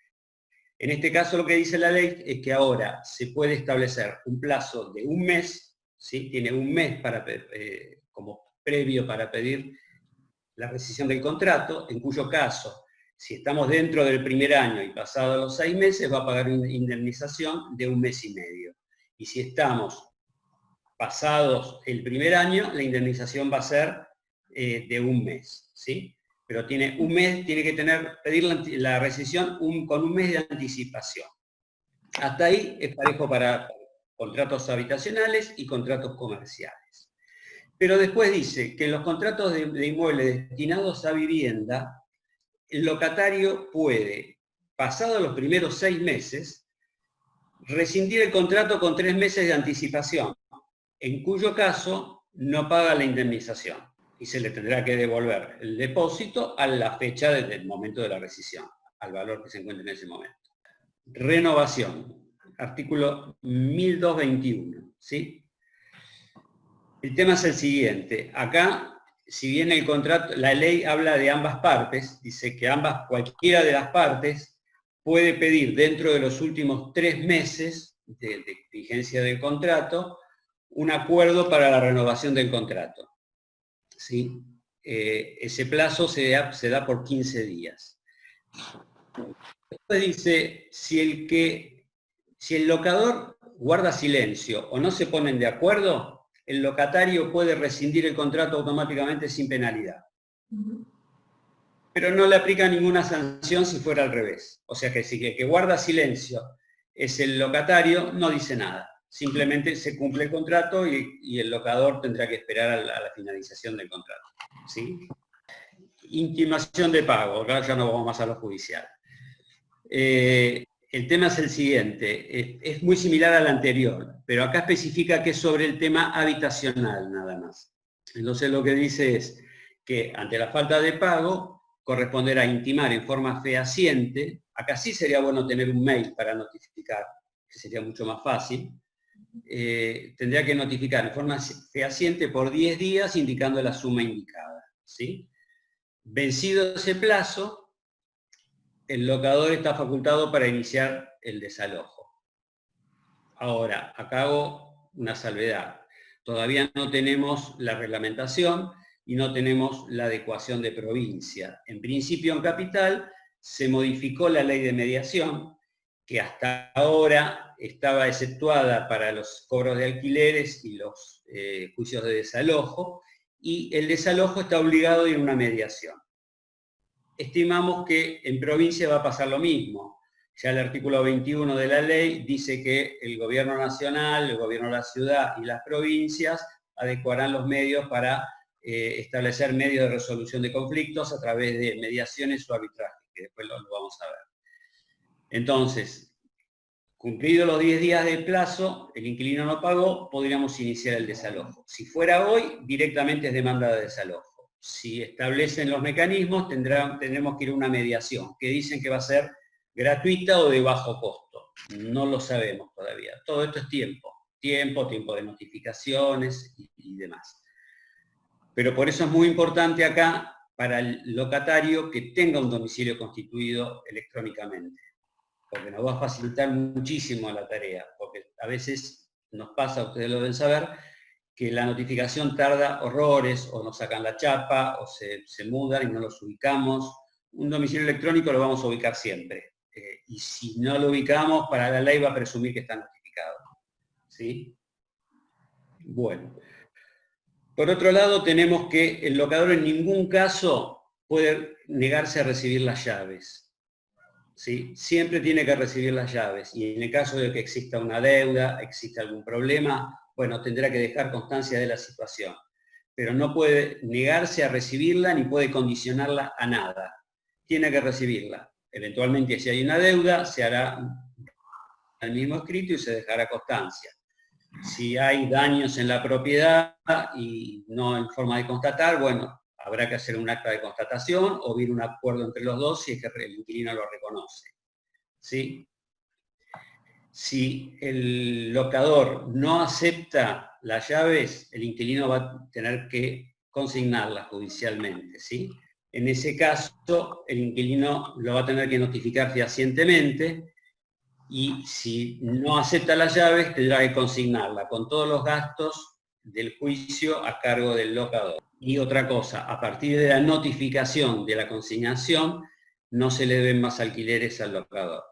En este caso lo que dice la ley es que ahora se puede establecer un plazo de un mes, ¿sí? Tiene un mes como previo para pedir la rescisión del contrato, en cuyo caso, si estamos dentro del primer año y pasados los 6 meses, va a pagar una indemnización de 1 mes y medio. Y si estamos pasados el primer año, la indemnización va a ser de 1 mes, ¿sí? Pero tiene un mes, tiene que pedir la rescisión con 1 mes de anticipación. Hasta ahí es parejo para contratos habitacionales y contratos comerciales. Pero después dice que en los contratos de inmuebles destinados a vivienda, el locatario puede, pasados los primeros 6 meses, rescindir el contrato con 3 meses de anticipación, en cuyo caso no paga la indemnización y se le tendrá que devolver el depósito a la fecha del momento de la rescisión, al valor que se encuentre en ese momento. Renovación, artículo 1221, ¿sí? El tema es el siguiente. Acá, si bien el contrato, la ley habla de ambas partes, dice que cualquiera de las partes puede pedir dentro de los últimos 3 meses de vigencia del contrato un acuerdo para la renovación del contrato. ¿Sí? Ese plazo se da por 15 días. Después dice, si el locador guarda silencio o no se ponen de acuerdo, el locatario puede rescindir el contrato automáticamente sin penalidad. Pero no le aplica ninguna sanción si fuera al revés. O sea que si el que guarda silencio es el locatario, no dice nada. Simplemente se cumple el contrato y el locador tendrá que esperar a la finalización del contrato. ¿Sí? Intimación de pago. Acá ya no vamos más a lo judicial. El tema es el siguiente, es muy similar al anterior, pero acá especifica que es sobre el tema habitacional nada más. Entonces lo que dice es que ante la falta de pago corresponderá intimar en forma fehaciente, acá sí sería bueno tener un mail para notificar, que sería mucho más fácil, tendría que notificar en forma fehaciente por 10 días indicando la suma indicada, ¿sí? Vencido ese plazo, el locador está facultado para iniciar el desalojo. Ahora, acá hago una salvedad. Todavía no tenemos la reglamentación, y no tenemos la adecuación de provincia. En principio, en Capital se modificó la ley de mediación, que hasta ahora estaba exceptuada para los cobros de alquileres y los juicios de desalojo, y el desalojo está obligado a ir a una mediación. Estimamos que en provincia va a pasar lo mismo. Ya el artículo 21 de la ley dice que el gobierno nacional, el gobierno de la ciudad y las provincias adecuarán los medios para establecer medios de resolución de conflictos a través de mediaciones o arbitrajes, que después lo vamos a ver. Entonces, cumplidos los 10 días de plazo, el inquilino no pagó, podríamos iniciar el desalojo. Si fuera hoy, directamente es demanda de desalojo. Si establecen los mecanismos, tendremos que ir a una mediación, que dicen que va a ser gratuita o de bajo costo. No lo sabemos todavía. Todo esto es tiempo de notificaciones y demás. Pero por eso es muy importante acá, para el locatario, que tenga un domicilio constituido electrónicamente, porque nos va a facilitar muchísimo la tarea, porque a veces nos pasa, ustedes lo deben saber, que la notificación tarda horrores, o nos sacan la chapa, o se mudan y no los ubicamos. Un domicilio electrónico lo vamos a ubicar siempre. Y si no lo ubicamos, para la ley va a presumir que está notificado. ¿Sí? Bueno. Por otro lado, tenemos que el locador en ningún caso puede negarse a recibir las llaves. ¿Sí? Siempre tiene que recibir las llaves. Y en el caso de que exista una deuda, exista algún problema, bueno, tendrá que dejar constancia de la situación. Pero no puede negarse a recibirla ni puede condicionarla a nada. Tiene que recibirla. Eventualmente, si hay una deuda, se hará el mismo escrito y se dejará constancia. Si hay daños en la propiedad y no en forma de constatar, bueno, habrá que hacer un acta de constatación o bien un acuerdo entre los dos si es que el inquilino lo reconoce. ¿Sí? Si el locador no acepta las llaves, el inquilino va a tener que consignarlas judicialmente. ¿Sí? En ese caso, el inquilino lo va a tener que notificar fehacientemente, y si no acepta las llaves, tendrá que consignarla con todos los gastos del juicio a cargo del locador. Y otra cosa, a partir de la notificación de la consignación, no se le deben más alquileres al locador.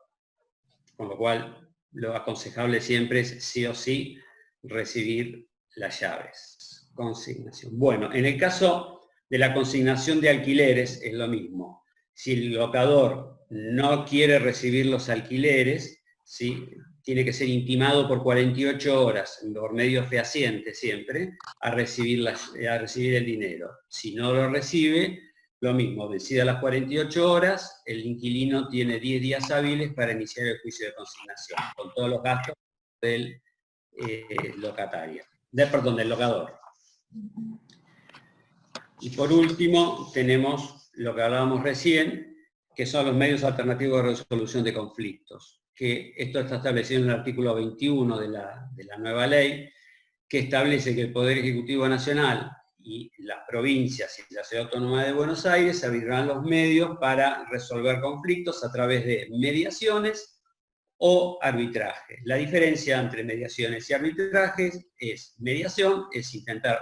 Con lo cual, lo aconsejable siempre es sí o sí recibir las llaves. Consignación. Bueno, en el caso de la consignación de alquileres es lo mismo. Si el locador no quiere recibir los alquileres, ¿sí? Tiene que ser intimado por 48 horas, por medio fehaciente siempre, a recibir el dinero. Si no lo recibe, lo mismo, vencidas las 48 horas, el inquilino tiene 10 días hábiles para iniciar el juicio de consignación, con todos los gastos del locatario, del locador. Y por último, tenemos lo que hablábamos recién, que son los medios alternativos de resolución de conflictos. Que esto está establecido en el artículo 21 de la nueva ley, que establece que el Poder Ejecutivo Nacional y las provincias y la Ciudad Autónoma de Buenos Aires abrirán los medios para resolver conflictos a través de mediaciones o arbitraje. La diferencia entre mediaciones y arbitrajes es: mediación es intentar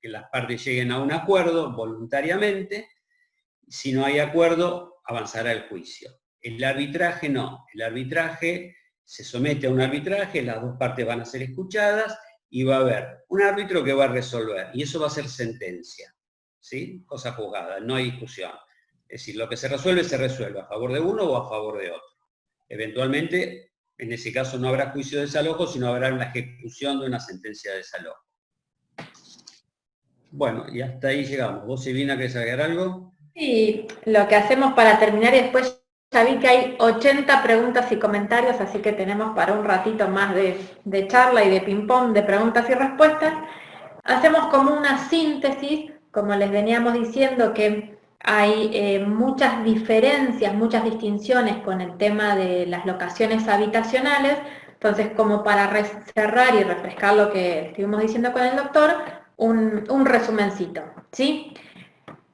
que las partes lleguen a un acuerdo voluntariamente. Si no hay acuerdo, avanzará el juicio. El arbitraje no. El arbitraje se somete a un arbitraje, las dos partes van a ser escuchadas y va a haber un árbitro que va a resolver. Y eso va a ser sentencia. ¿Sí? Cosa juzgada, no hay discusión. Es decir, lo que se resuelve a favor de uno o a favor de otro. Eventualmente, en ese caso no habrá juicio de desalojo, sino habrá una ejecución de una sentencia de desalojo. Bueno, y hasta ahí llegamos. ¿Vos, Silvina, querés agregar algo?
Sí, lo que hacemos para terminar, y después ya vi que hay 80 preguntas y comentarios, así que tenemos para un ratito más de charla y de ping-pong, de preguntas y respuestas. Hacemos como una síntesis, como les veníamos diciendo, que hay muchas diferencias, muchas distinciones con el tema de las locaciones habitacionales. Entonces, como para cerrar y refrescar lo que estuvimos diciendo con el doctor, un resumencito, ¿sí?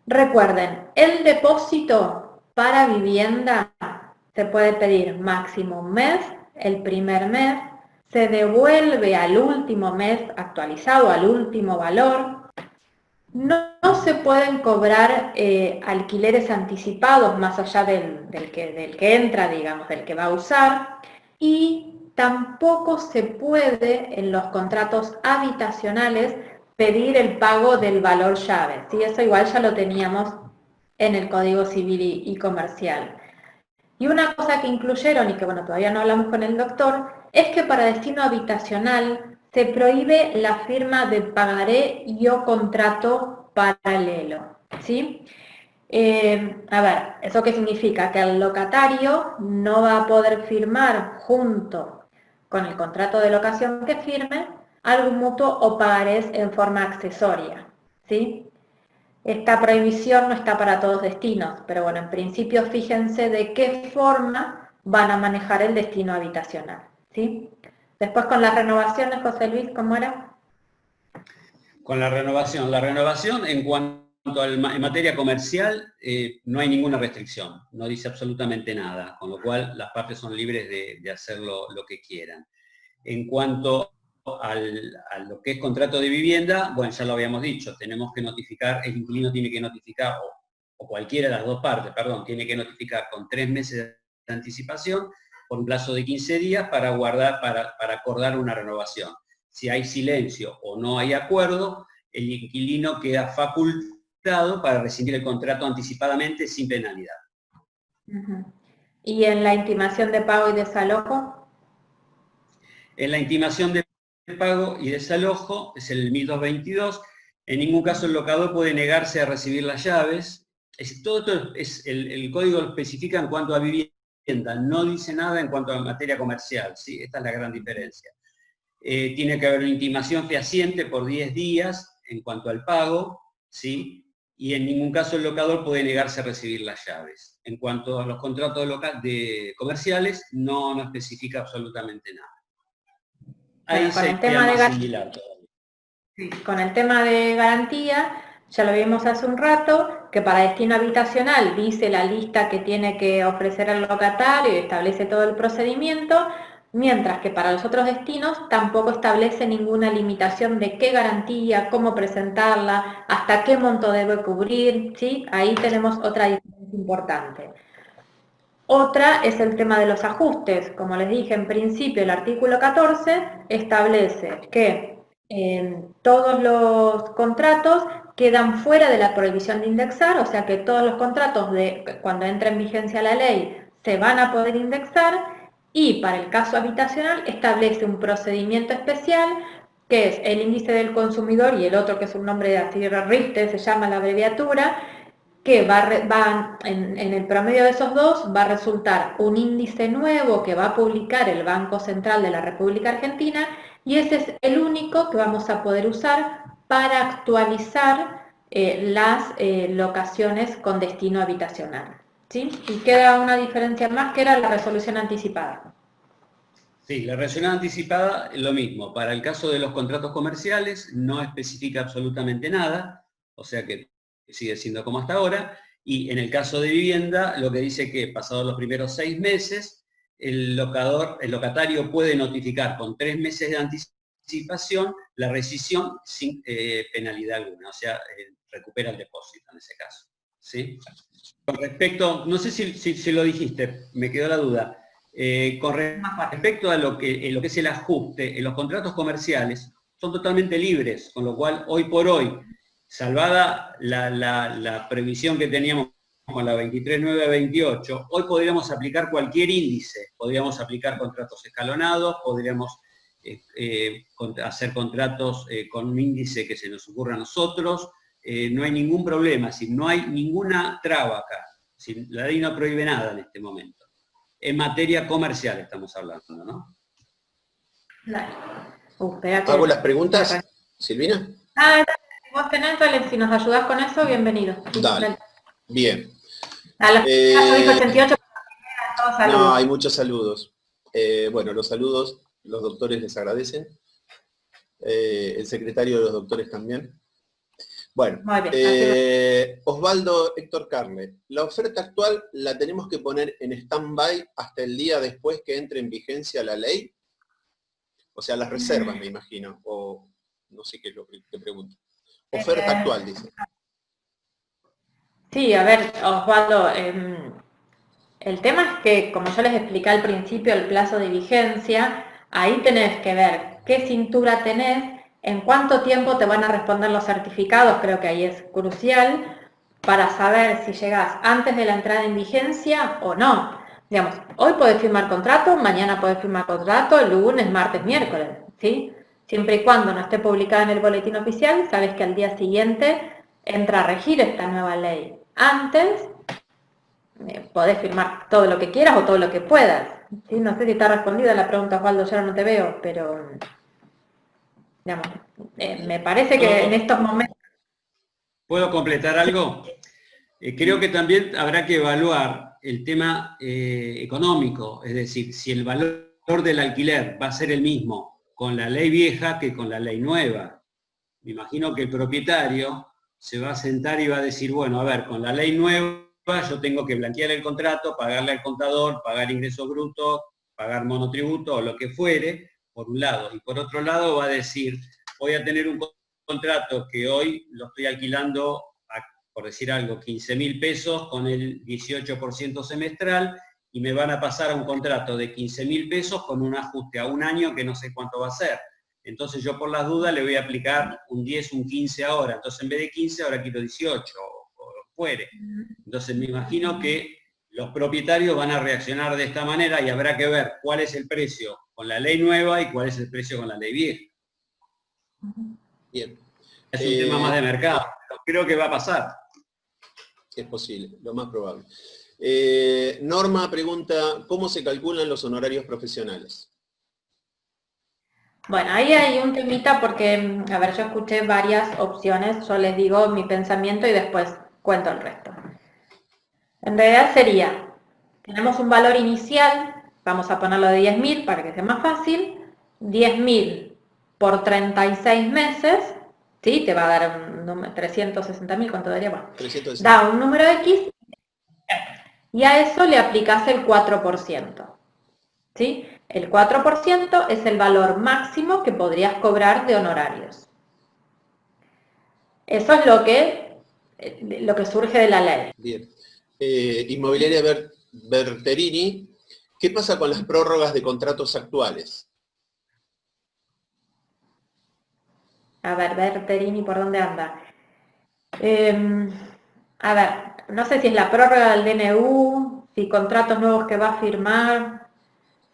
Recuerden, el depósito para vivienda se puede pedir máximo un mes, el primer mes, se devuelve al último mes actualizado, al último valor. No se pueden cobrar alquileres anticipados más allá del que entra, digamos, del que va a usar, y tampoco se puede en los contratos habitacionales pedir el pago del valor llave, ¿sí? Eso igual ya lo teníamos en el Código Civil y Comercial. Y una cosa que incluyeron, y que bueno, todavía no hablamos con el doctor, es que para destino habitacional se prohíbe la firma de pagaré y o contrato paralelo, ¿sí? A ver, ¿eso qué significa? Que el locatario no va a poder firmar junto con el contrato de locación que firme algún mutuo o pagarés en forma accesoria, ¿sí? Esta prohibición no está para todos destinos, pero bueno, en principio fíjense de qué forma van a manejar el destino habitacional, ¿sí? Después con las renovaciones, José Luis, ¿cómo era?
Con la renovación en cuanto en materia comercial no hay ninguna restricción, no dice absolutamente nada, con lo cual las partes son libres de hacer lo que quieran. En cuanto a lo que es contrato de vivienda, bueno, ya lo habíamos dicho, tenemos que notificar, el inquilino tiene que notificar, o cualquiera de las dos partes, perdón, tiene que notificar con 3 meses de anticipación, por un plazo de 15 días para acordar una renovación. Si hay silencio o no hay acuerdo, el inquilino queda facultado para rescindir el contrato anticipadamente sin penalidad.
¿Y en la intimación de pago y desalojo?
En la intimación de pago y desalojo, es el 1222, en ningún caso el locador puede negarse a recibir las llaves. Todo esto el código lo especifica en cuanto a vivienda, no dice nada en cuanto a materia comercial, ¿sí? Esta es la gran diferencia. Tiene que haber una intimación fehaciente por 10 días en cuanto al pago, ¿sí? Y en ningún caso el locador puede negarse a recibir las llaves. En cuanto a los contratos comerciales, no especifica absolutamente nada. Ahí
con el tema de
garantía.
Con el tema de garantía, ya lo vimos hace un rato, que para destino habitacional dice la lista que tiene que ofrecer el locatario y establece todo el procedimiento, mientras que para los otros destinos tampoco establece ninguna limitación de qué garantía, cómo presentarla, hasta qué monto debe cubrir, ¿sí? Ahí tenemos otra diferencia importante. Otra es el tema de los ajustes. Como les dije, en principio el artículo 14 establece que todos los contratos quedan fuera de la prohibición de indexar, o sea que todos los contratos cuando entra en vigencia la ley se van a poder indexar, y para el caso habitacional establece un procedimiento especial que es el índice del consumidor y el otro que es un nombre de así RISTE, se llama la abreviatura, que en el promedio de esos dos va a resultar un índice nuevo que va a publicar el Banco Central de la República Argentina, y ese es el único que vamos a poder usar para actualizar las locaciones con destino habitacional, ¿sí? Y queda una diferencia más, que era la resolución anticipada.
Sí, la resolución anticipada es lo mismo. Para el caso de los contratos comerciales no especifica absolutamente nada, o sea que sigue siendo como hasta ahora, y en el caso de vivienda lo que dice que pasados los primeros 6 meses, el locatario puede notificar con 3 meses de anticipación la rescisión sin penalidad alguna, o sea, recupera el depósito en ese caso, ¿sí? Con respecto, no sé si lo dijiste, me quedó la duda. Con respecto a lo que es el ajuste, en los contratos comerciales son totalmente libres, con lo cual hoy por hoy, salvada la previsión que teníamos con la 23.928, hoy podríamos aplicar cualquier índice, podríamos aplicar contratos escalonados, podríamos hacer contratos con un índice que se nos ocurra a nosotros, no hay ningún problema, no hay ninguna traba acá, la ley no prohíbe nada en este momento. En materia comercial estamos hablando, ¿no?
¿Hago las preguntas, Silvina?
Si vos tenés, dale, si nos ayudás con eso, bienvenido.
Dale. Bien.
A los 88,
no, hay muchos saludos. Bueno, los saludos, los doctores les agradecen. El secretario de los doctores también. Bueno, Osvaldo Héctor Carle, la oferta actual la tenemos que poner en stand-by hasta el día después que entre en vigencia la ley. O sea, las reservas, me imagino, o no sé qué es lo que te pregunto. Oferta actual, dice.
Sí, a ver, Osvaldo, el tema es que, como yo les expliqué al principio, el plazo de vigencia, ahí tenés que ver qué cintura tenés, en cuánto tiempo te van a responder los certificados, creo que ahí es crucial, para saber si llegás antes de la entrada en vigencia o no. Digamos, hoy podés firmar contrato, mañana podés firmar contrato, lunes, martes, miércoles, ¿sí? Siempre y cuando no esté publicada en el boletín oficial, sabes que al día siguiente entra a regir esta nueva ley. Antes, podés firmar todo lo que quieras o todo lo que puedas. ¿Sí? No sé si está respondida la pregunta, Osvaldo, yo no te veo, pero digamos, me parece que en estos momentos...
¿Puedo completar algo? Creo que también habrá que evaluar el tema económico, es decir, si el valor del alquiler va a ser el mismo con la ley vieja que con la ley nueva. Me imagino que el propietario se va a sentar y va a decir, bueno, a ver, con la ley nueva yo tengo que blanquear el contrato, pagarle al contador, pagar ingresos brutos, pagar monotributo o lo que fuere, por un lado. Y por otro lado va a decir, voy a tener un contrato que hoy lo estoy alquilando a, por decir algo, 15.000 pesos con el 18% semestral y me van a pasar a un contrato de 15.000 pesos con un ajuste a un año que no sé cuánto va a ser. Entonces yo por las dudas le voy a aplicar un 10, un 15 ahora. Entonces en vez de 15 ahora quiero 18 o fuere. Entonces me imagino que los propietarios van a reaccionar de esta manera y habrá que ver cuál es el precio con la ley nueva y cuál es el precio con la ley vieja.
Bien.
Es un tema más de mercado, pero creo que va a pasar.
Es posible, lo más probable. Norma pregunta, ¿cómo se calculan los honorarios profesionales?
Bueno, ahí hay un temita porque, a ver, yo escuché varias opciones, yo les digo mi pensamiento y después cuento el resto. En realidad sería, tenemos un valor inicial, vamos a ponerlo de 10.000 para que sea más fácil, 10.000 por 36 meses, ¿sí? Te va a dar un número, 360.000, ¿cuánto daría? Bueno,
360.
da un número X y a eso le aplicas el 4%, ¿sí? El 4% es el valor máximo que podrías cobrar de honorarios. Eso es lo que surge de la ley.
Bien. Inmobiliaria Berterini, ¿qué pasa con las prórrogas de contratos actuales?
A ver, Berterini, ¿por dónde anda? A ver, no sé si es la prórroga del DNU, si contratos nuevos que va a firmar.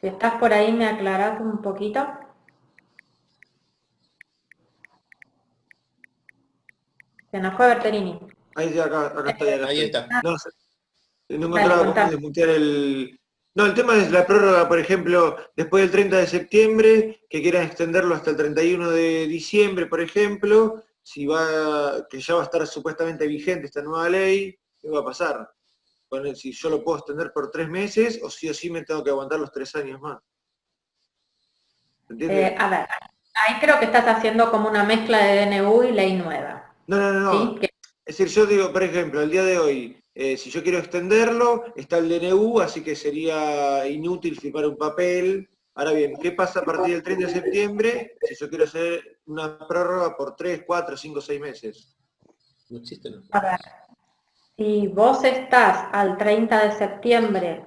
Si estás por ahí, ¿me aclarás un poquito? Se nos fue Berterini.
Ahí acá estoy, acá
Ahí
estoy.
está.
No encontraba cómo desmutear el... No, el tema es la prórroga, por ejemplo, después del 30 de septiembre, que quieran extenderlo hasta el 31 de diciembre, por ejemplo, que ya va a estar supuestamente vigente esta nueva ley, ¿qué va a pasar? Bueno, si yo lo puedo extender por 3 meses, o sí me tengo que aguantar los 3 años más. ¿Entiendes?
A ver, ahí creo que estás haciendo como una mezcla de DNU y ley nueva.
No.
¿Sí?
Es decir, yo digo, por ejemplo, el día de hoy, si yo quiero extenderlo, está el DNU, así que sería inútil firmar un papel. Ahora bien, ¿qué pasa a partir del 30 de septiembre si yo quiero hacer una prórroga por 3, 4, 5, 6 meses?
No existe, ¿no?
A ver, si vos estás al 30 de septiembre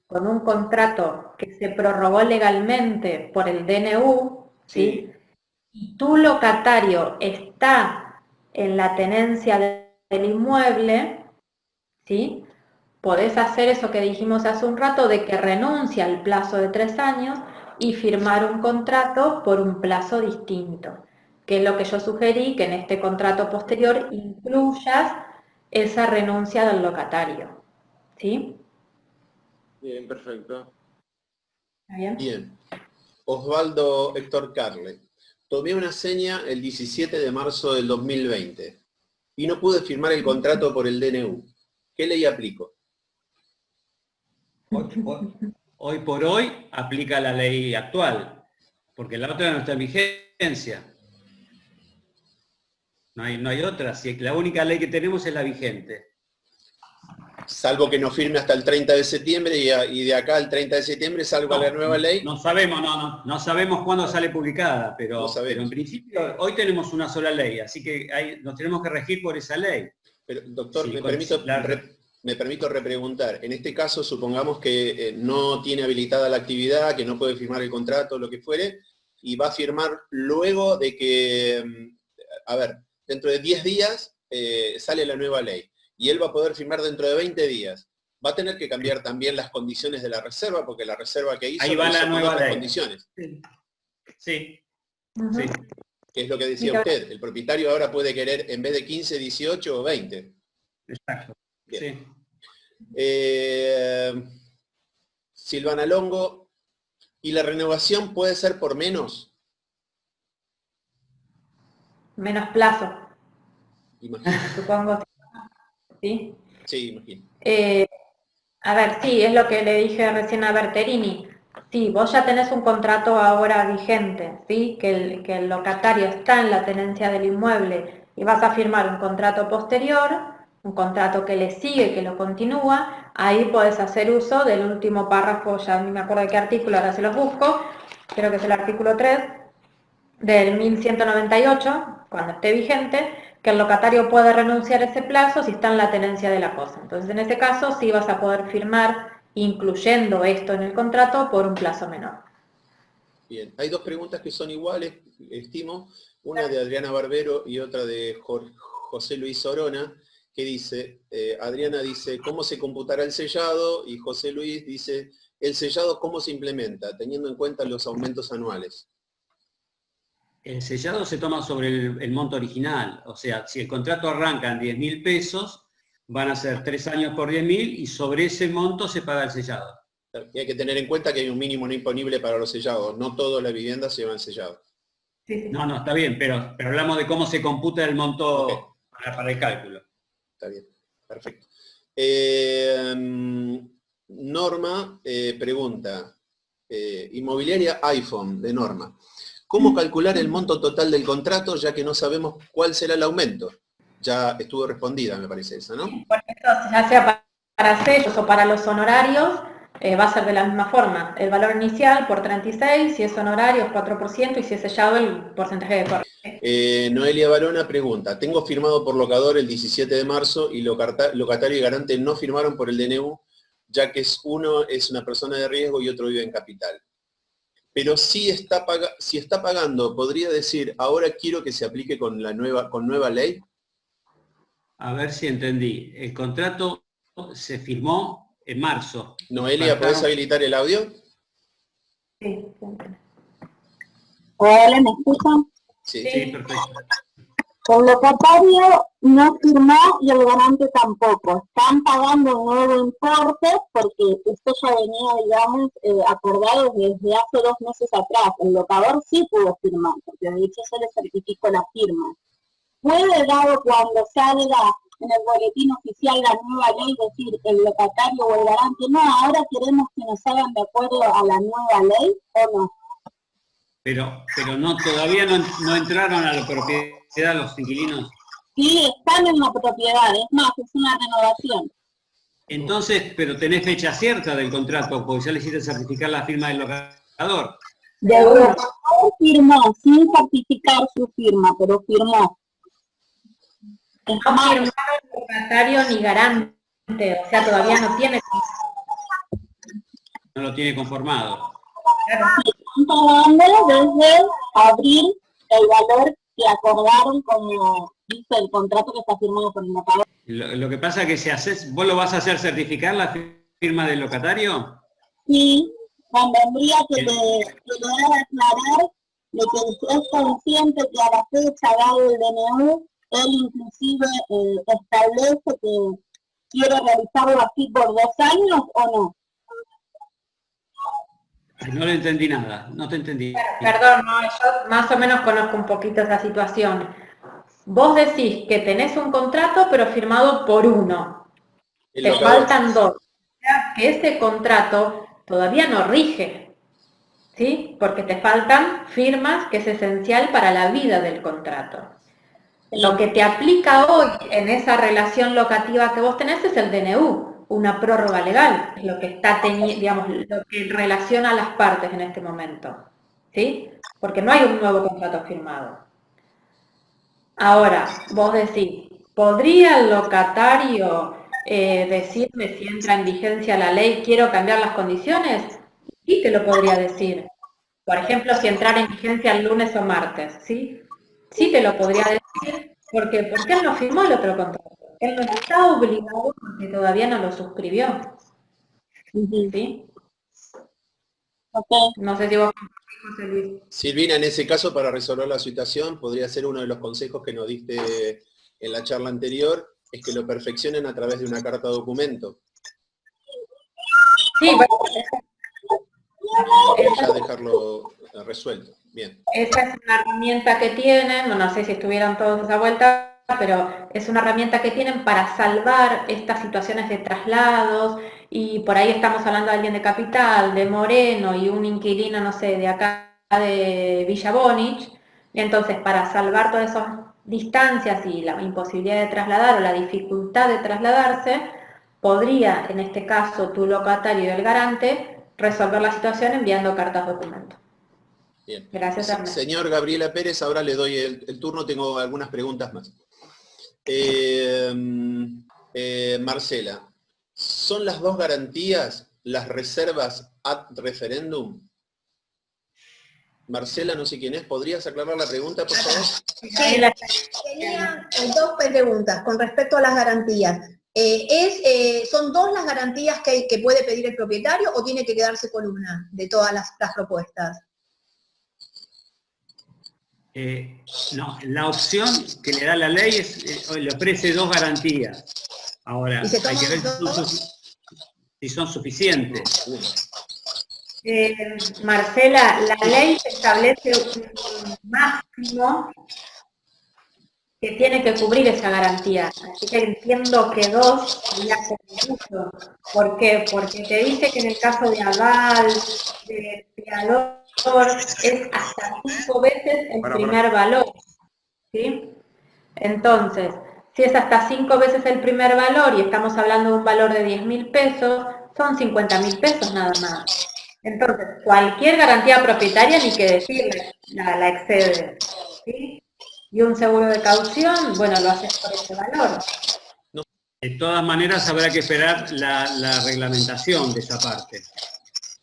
con un contrato que se prorrogó legalmente por el DNU, ¿sí? Y tu locatario está en la tenencia del inmueble, ¿sí? Podés hacer eso que dijimos hace un rato de que renuncia al plazo de 3 años y firmar un contrato por un plazo distinto, que es lo que yo sugerí, que en este contrato posterior incluyas esa renuncia del locatario, ¿sí?
Bien, perfecto.
¿Está bien?
Bien. Osvaldo Héctor Carle. Tomé una seña el 17 de marzo del 2020 y no pude firmar el contrato por el DNU. ¿Qué ley aplico?
Hoy por hoy aplica la ley actual, porque la otra no está en vigencia. No hay otra, si la única ley que tenemos es la vigente.
salvo que no firme hasta el 30 de septiembre y de acá al 30 de septiembre salga la nueva ley.
No sabemos cuándo sale publicada, pero en principio hoy tenemos una sola ley, así que nos tenemos que regir por esa ley.
Pero, doctor,
Sí,
me permito repreguntar. En este caso, supongamos que no tiene habilitada la actividad, que no puede firmar el contrato, lo que fuere, y va a firmar luego de que, a ver, dentro de 10 días sale la nueva ley, y él va a poder firmar dentro de 20 días. Va a tener que cambiar también las condiciones de la reserva, porque la reserva que hizo
ahí va la nueva ley.
Condiciones.
Sí.
Ujú.
Sí.
Que es lo que decía usted. El propietario ahora puede querer, en vez de 15, 18 o 20.
Exacto.
Bien.
Sí.
Silvana Longo, ¿y la renovación puede ser por menos?
Menos plazo,
Imagino.
supongo. ¿Sí?
Sí, imagino.
A ver, sí, es lo que le dije recién a Berterini. Sí, vos ya tenés un contrato ahora vigente, ¿sí? Que el locatario está en la tenencia del inmueble y vas a firmar un contrato posterior, un contrato que le sigue, que lo continúa, ahí podés hacer uso del último párrafo, ya ni me acuerdo de qué artículo, ahora se los busco, creo que es el artículo 3 del 1198, cuando esté vigente, que el locatario puede renunciar a ese plazo si está en la tenencia de la cosa. Entonces, en ese caso, sí vas a poder firmar, incluyendo esto en el contrato, por un plazo menor.
Bien, hay dos preguntas que son iguales, estimo, una de Adriana Barbero y otra de José Luis Orona, que dice, Adriana dice, ¿cómo se computará el sellado? Y José Luis dice, ¿el sellado cómo se implementa, teniendo en cuenta los aumentos anuales?
El sellado se toma sobre el monto original, o sea, si el contrato arranca en 10.000 pesos, van a ser 3 años por 10.000 y sobre ese monto se paga el sellado.
Y hay que tener en cuenta que hay un mínimo no imponible para los sellados, no todas las viviendas llevan sellado.
Sí.
No, está bien, pero hablamos de cómo se computa el monto para el cálculo.
Está bien, perfecto. Norma pregunta, inmobiliaria iPhone de Norma. ¿Cómo calcular el monto total del contrato ya que no sabemos cuál será el aumento? Ya estuvo respondida, me parece esa, ¿no?
Por eso, ya sea para sellos o para los honorarios, va a ser de la misma forma. El valor inicial por 36, si es honorario es 4% y si es sellado el porcentaje de corte.
Noelia Barona pregunta, tengo firmado por locador el 17 de marzo y locatario y garante no firmaron por el DNU, ya que uno es una persona de riesgo y otro vive en capital. Pero si está pagando, ¿podría decir, ahora quiero que se aplique con nueva ley?
A ver si entendí. El contrato se firmó en marzo.
Noelia, ¿podés habilitar el audio?
Sí.
Hola, ¿me escuchan?
Sí,
perfecto.
El locatario no firmó y el garante tampoco. Están pagando un nuevo importe porque esto ya venía, digamos, acordado desde hace 2 meses atrás. El locador sí pudo firmar, porque de hecho se le certificó la firma. ¿Puede, dado cuando salga en el boletín oficial la nueva ley, decir el locatario o el garante, no, ahora queremos que nos hagan de acuerdo a la nueva ley o no?
Pero no, todavía no entraron a la propiedad los inquilinos.
Sí, están en la propiedad, es más, es una renovación.
Entonces, pero tenés fecha cierta del contrato, porque ya le hiciste certificar la firma del locador.
De locador firmó, sin certificar su firma, pero firmó.
No firmaron locatario ni garante, o sea, todavía no tiene.
No lo tiene conformado.
Claro.
Están pagando desde abril el valor que acordaron como dice el contrato que está firmado por el locador.
Lo que pasa es que ¿vos lo vas a hacer certificar la firma del locatario?
Sí, convendría que le haga aclarar de que es consciente que a la fecha dado el DNU, él inclusive establece que quiere realizarlo así por 2 años o no.
No le entendí nada, no te entendí.
Perdón, no, yo más o menos conozco un poquito esa situación. Vos decís que tenés un contrato pero firmado por uno. Te faltan 2. O sea, que ese contrato todavía no rige, ¿sí? Porque te faltan firmas, que es esencial para la vida del contrato. Lo que te aplica hoy en esa relación locativa que vos tenés es el DNU. una prórroga legal, es lo que está digamos, lo que relaciona a las partes en este momento, ¿sí? Porque no hay un nuevo contrato firmado. Ahora, vos decís, ¿podría el locatario decirme si entra en vigencia la ley, quiero cambiar las condiciones? Sí te lo podría decir. Por ejemplo, si entrara en vigencia el lunes o martes, ¿sí? Sí te lo podría decir, porque él no firmó el otro contrato. Él no está obligado porque todavía no lo suscribió. ¿Sí?
Okay.
No sé si vos, José Luis.
Silvina, en ese caso, para resolver la situación, podría ser uno de los consejos que nos diste en la charla anterior, es que lo perfeccionen a través de una carta documento.
Sí, bueno,
ya dejarlo resuelto. Bien.
Esa es una herramienta que tienen, no sé si estuvieron todos a esa vuelta, pero es una herramienta que tienen para salvar estas situaciones de traslados, y por ahí estamos hablando de alguien de Capital, de Moreno, y un inquilino, no sé, de acá de Villa Bonich, y entonces para salvar todas esas distancias y la imposibilidad de trasladar o la dificultad de trasladarse, podría, en este caso, tu locatario y el garante, resolver la situación enviando cartas documento.
Bien.
Gracias, Ernesto.
Señor Gabriela Pérez, ahora le doy el turno, tengo algunas preguntas más. Marcela, ¿son las dos garantías las reservas ad referendum? Marcela, no sé quién es, ¿podrías aclarar la pregunta, por favor?
Sí, tenía dos preguntas con respecto a las garantías. ¿Son dos las garantías que puede pedir el propietario o tiene que quedarse con una de todas las propuestas?
No, la opción que le da la ley le ofrece dos garantías. Ahora, hay que ver si son suficientes.
Marcela, la ley establece un máximo que tiene que cubrir esa garantía. Así que entiendo que dos sería mucho. ¿Por qué? Porque te dice que en el caso de aval, de fiador, es hasta 5 veces el primer valor. ¿Sí? Entonces, si es hasta 5 veces el primer valor y estamos hablando de un valor de 10.000 pesos, son 50.000 pesos nada más. Entonces, cualquier garantía propietaria, ni que decirle, la excede. ¿Sí? Y un seguro de caución, bueno, lo haces por ese valor.
De todas maneras, habrá que esperar la reglamentación de esa parte,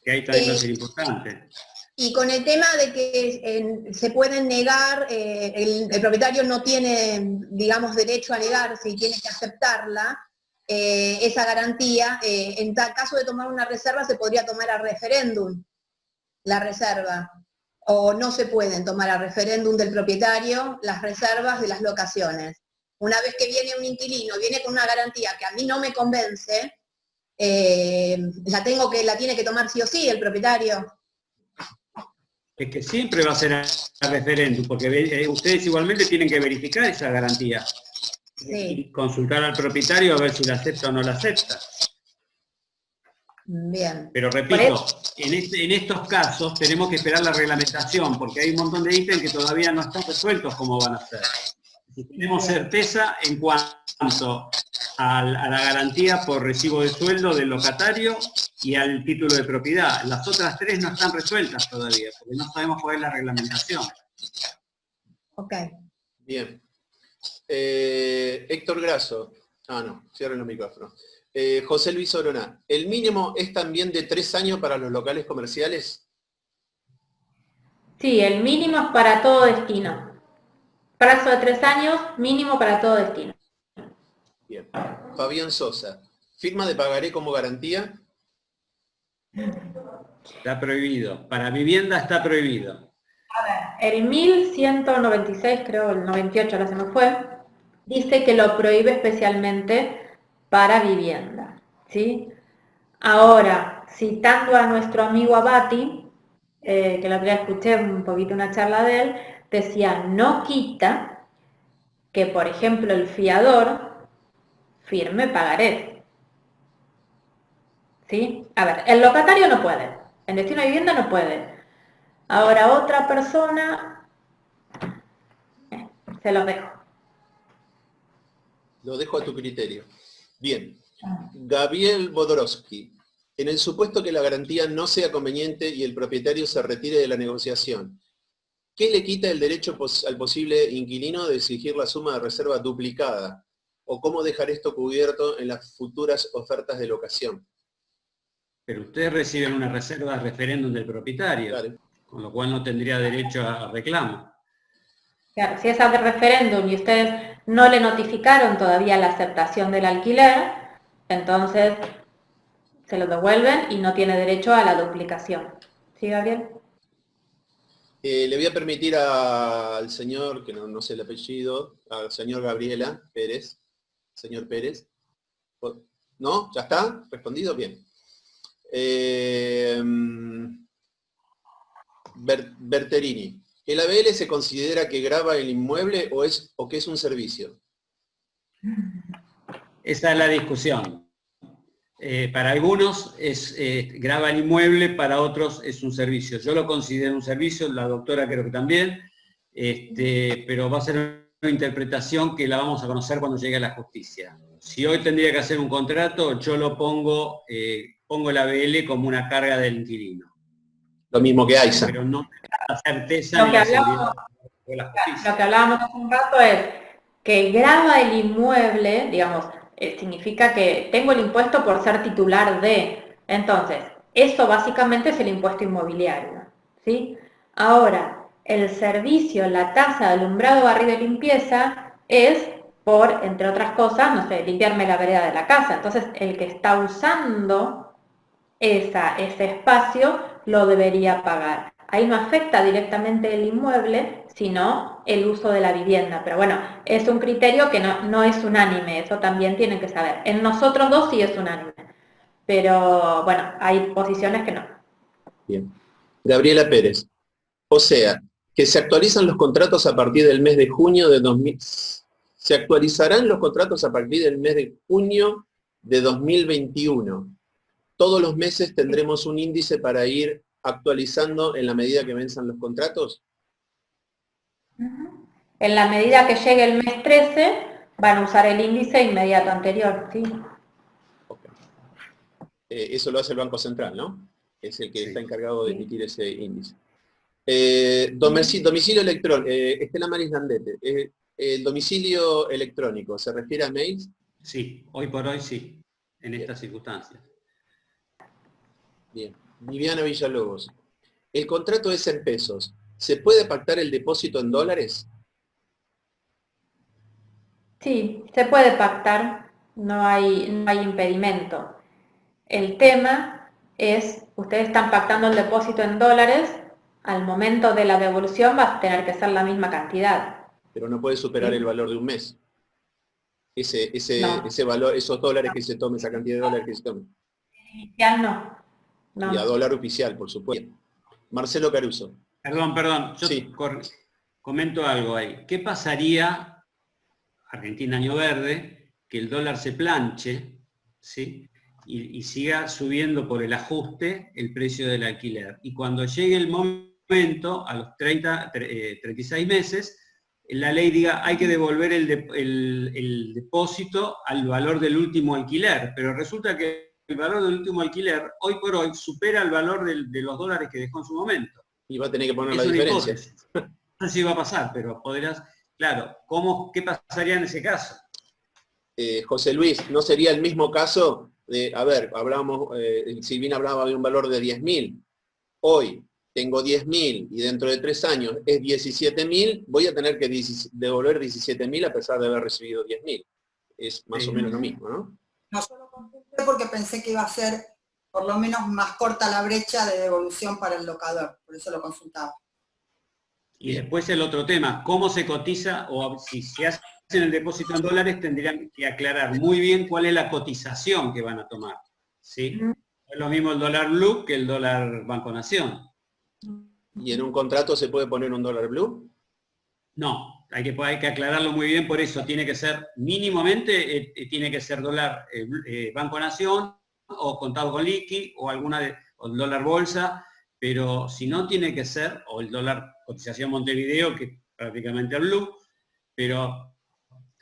que ahí también va a ser importante.
Y con el tema de que se pueden negar, el propietario no tiene, digamos, derecho a negarse y tiene que aceptarla, esa garantía, en tal caso de tomar una reserva se podría tomar a referéndum la reserva, o no se pueden tomar a referéndum del propietario las reservas de las locaciones. Una vez que viene un inquilino, viene con una garantía que a mí no me convence, la tiene que tomar sí o sí el propietario.
Es que siempre va a ser a referéndum, porque ustedes igualmente tienen que verificar esa garantía. Sí. Y consultar al propietario a ver si la acepta o no la acepta.
Bien.
Pero repito, en estos casos tenemos que esperar la reglamentación, porque hay un montón de ítems que todavía no están resueltos cómo van a ser. Si tenemos certeza en cuanto a la garantía por recibo de sueldo del locatario y al título de propiedad. Las otras tres no están resueltas todavía, porque no sabemos cuál es la reglamentación.
Ok.
Bien. Héctor Grasso. No, cierren los micrófonos. José Luis Orona, ¿el mínimo es también de 3 años para los locales comerciales?
Sí, el mínimo es para todo destino. Plazo de 3 años, mínimo para todo destino.
Bien. Fabián Sosa, ¿firma de pagaré como garantía?
Está prohibido. Para vivienda está prohibido.
A ver, el 1196, creo, el 98, ahora se me fue, dice que lo prohíbe especialmente para vivienda, ¿sí? Ahora, citando a nuestro amigo Abati, que el otro día escuché un poquito una charla de él, decía, no quita que, por ejemplo, el fiador firme pagaré. ¿Sí? A ver, el locatario no puede, en destino de vivienda no puede. Ahora otra persona, se los dejo.
Lo dejo a tu criterio. Bien. Gabriel Bodorowski. En el supuesto que la garantía no sea conveniente y el propietario se retire de la negociación, ¿qué le quita el derecho al posible inquilino de exigir la suma de reserva duplicada? ¿O cómo dejar esto cubierto en las futuras ofertas de locación?
Pero ustedes reciben una reserva de referéndum del propietario, claro, con lo cual no tendría derecho a reclamo.
Claro, si es de referéndum y ustedes no le notificaron todavía la aceptación del alquiler, entonces se lo devuelven y no tiene derecho a la duplicación. ¿Sí, Gabriel?
Le voy a permitir al señor, que no sé el apellido, al señor Gabriela Pérez. Señor Pérez. ¿No? ¿Ya está? ¿Respondido? Bien. Berterini. ¿El ABL se considera que grava el inmueble o que es un servicio?
Esa es la discusión. Para algunos grava el inmueble, para otros es un servicio. Yo lo considero un servicio, la doctora creo que también, pero va a ser una interpretación que la vamos a conocer cuando llegue a la justicia. Si hoy tendría que hacer un contrato, yo lo pongo el ABL como una carga del inquilino.
Lo mismo que AISA.
Pero no la certeza ni la seguridad de la justicia.
Lo que hablábamos hace un rato es que grava el inmueble, digamos, significa que tengo el impuesto por ser titular de. Entonces, eso básicamente es el impuesto inmobiliario, ¿sí? Ahora, el servicio, la tasa de alumbrado, barrido y limpieza es por, entre otras cosas, no sé, limpiarme la vereda de la casa. Entonces, el que está usando ese espacio lo debería pagar. Ahí no afecta directamente el inmueble, sino el uso de la vivienda. Pero bueno, es un criterio que no es unánime, eso también tienen que saber. En nosotros dos sí es unánime, pero bueno, hay posiciones que no.
Bien. Gabriela Pérez. O sea, que se actualizan los contratos a partir del mes de junio de 2000. Se actualizarán los contratos a partir del mes de junio de 2021. Todos los meses tendremos un índice para ir actualizando en la medida que venzan los contratos.
En la medida que llegue el mes 13, van a usar el índice inmediato anterior, ¿sí?
Okay. Eso lo hace el Banco Central, ¿no? Es el que está encargado de emitir ese índice. Domicilio electrónico. Estela Maris Landete. ¿El domicilio electrónico se refiere a mails?
Sí, hoy por hoy sí, en estas circunstancias.
Bien. Viviana Villalobos. El contrato es en pesos. ¿Se puede pactar el depósito en dólares?
Sí, se puede pactar, no hay impedimento. El tema es, ustedes están pactando el depósito en dólares, al momento de la devolución va a tener que ser la misma cantidad.
Pero no puede superar el valor de un mes. Ese valor, esos dólares que se tomen, esa cantidad de dólares que se tomen.
Inicial no.
Y a dólar oficial, por supuesto. Marcelo Caruso.
Perdón, yo
sí.
Comento algo ahí. ¿Qué pasaría, Argentina Año Verde, que el dólar se planche, ¿sí? Y siga subiendo por el ajuste el precio del alquiler? Y cuando llegue el momento, a los 36 meses, la ley diga hay que devolver el depósito al valor del último alquiler, pero resulta que el valor del último alquiler, hoy por hoy, supera el valor de los dólares que dejó en su momento.
Y va a tener que poner la diferencia.
No sé si va a pasar, pero podrás... Claro, ¿qué pasaría en ese caso?
José Luis, ¿no sería el mismo caso de, Silvina hablaba de un valor de 10.000, hoy tengo 10.000 y dentro de 3 años es 17.000, voy a tener que devolver 17.000 a pesar de haber recibido 10.000. Es más o menos lo mismo, ¿no?
No, yo lo consulté porque pensé que iba a ser por lo menos más corta la brecha de devolución para el locador, por eso lo consultaba.
Y después el otro tema, ¿cómo se cotiza? O si se hace el depósito en dólares, tendrían que aclarar muy bien cuál es la cotización que van a tomar, ¿sí? No es lo mismo el dólar blue que el dólar Banco Nación.
¿Y en un contrato se puede poner un dólar blue?
No, hay que aclararlo muy bien, por eso tiene que ser, mínimamente, tiene que ser dólar Banco Nación, o contado con liqui, o o el dólar bolsa, pero si no tiene que ser, o el dólar cotización Montevideo, que es prácticamente el blue, pero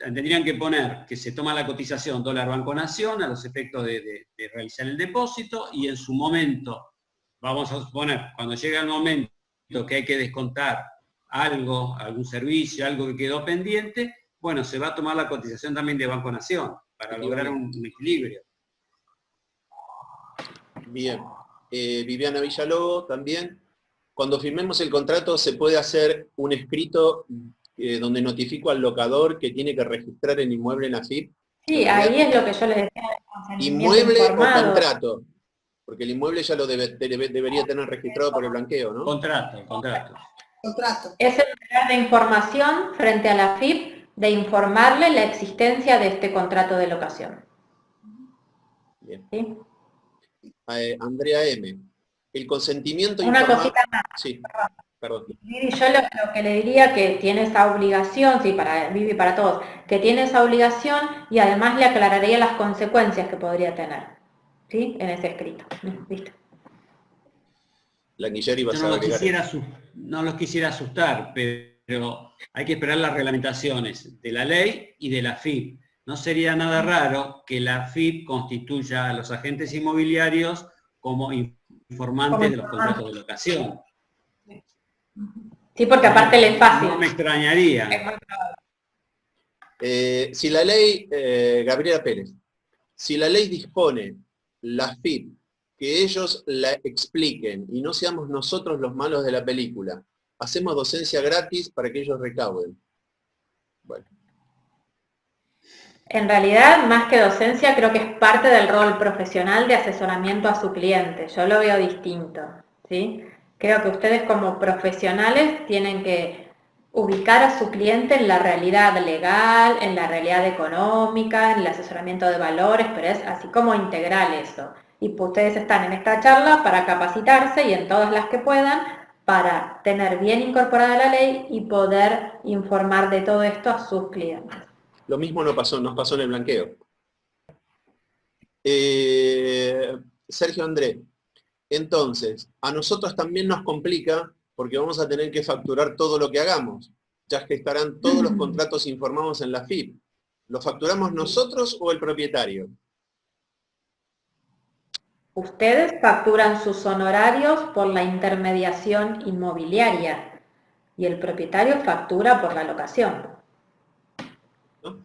tendrían que poner que se toma la cotización dólar Banco Nación a los efectos de realizar el depósito, y en su momento, vamos a suponer, cuando llega el momento que hay que descontar algo, algún servicio, algo que quedó pendiente, bueno, se va a tomar la cotización también de Banco Nación para lograr un equilibrio.
Bien. Viviana Villalobos también. Cuando firmemos el contrato, ¿se puede hacer un escrito donde notifico al locador que tiene que registrar el inmueble en AFIP?
Sí, ahí es lo que yo les decía.
¿Inmueble o contrato? Porque el inmueble ya lo debería tener registrado por el blanqueo, ¿no?
Contrato.
Es
el deber de información frente a la AFIP de informarle la existencia de este contrato de locación.
Bien.
¿Sí?
Andrea M. El consentimiento
Una
informado...
cosita más.
Sí, perdón.
Yo lo que le diría que tiene esa obligación, sí, para Vivi y para todos, que tiene esa obligación, y además le aclararía las consecuencias que podría tener, ¿sí? En ese escrito. ¿Viste?
La Guilleri va a
no los quisiera asustar, pero hay que esperar las reglamentaciones de la ley y de la AFIP. No sería nada raro que la AFIP constituya a los agentes inmobiliarios como informantes de los contratos de locación.
Sí, porque aparte le es fácil.
No me extrañaría.
Si la ley, Gabriela Pérez, si la ley dispone, la AFIP, que ellos la expliquen y no seamos nosotros los malos de la película, hacemos docencia gratis para que ellos recauden. Bueno.
En realidad, más que docencia, creo que es parte del rol profesional de asesoramiento a su cliente. Yo lo veo distinto, ¿sí? Creo que ustedes como profesionales tienen que ubicar a su cliente en la realidad legal, en la realidad económica, en el asesoramiento de valores, pero es así como integral eso. Y ustedes están en esta charla para capacitarse, y en todas las que puedan, para tener bien incorporada la ley y poder informar de todo esto a sus clientes.
Lo mismo nos pasó en el blanqueo. Sergio André, entonces, a nosotros también nos complica porque vamos a tener que facturar todo lo que hagamos, ya que estarán todos los contratos informados en la AFIP. ¿Lo facturamos nosotros o el propietario?
Ustedes facturan sus honorarios por la intermediación inmobiliaria y el propietario factura por la locación.
¿No?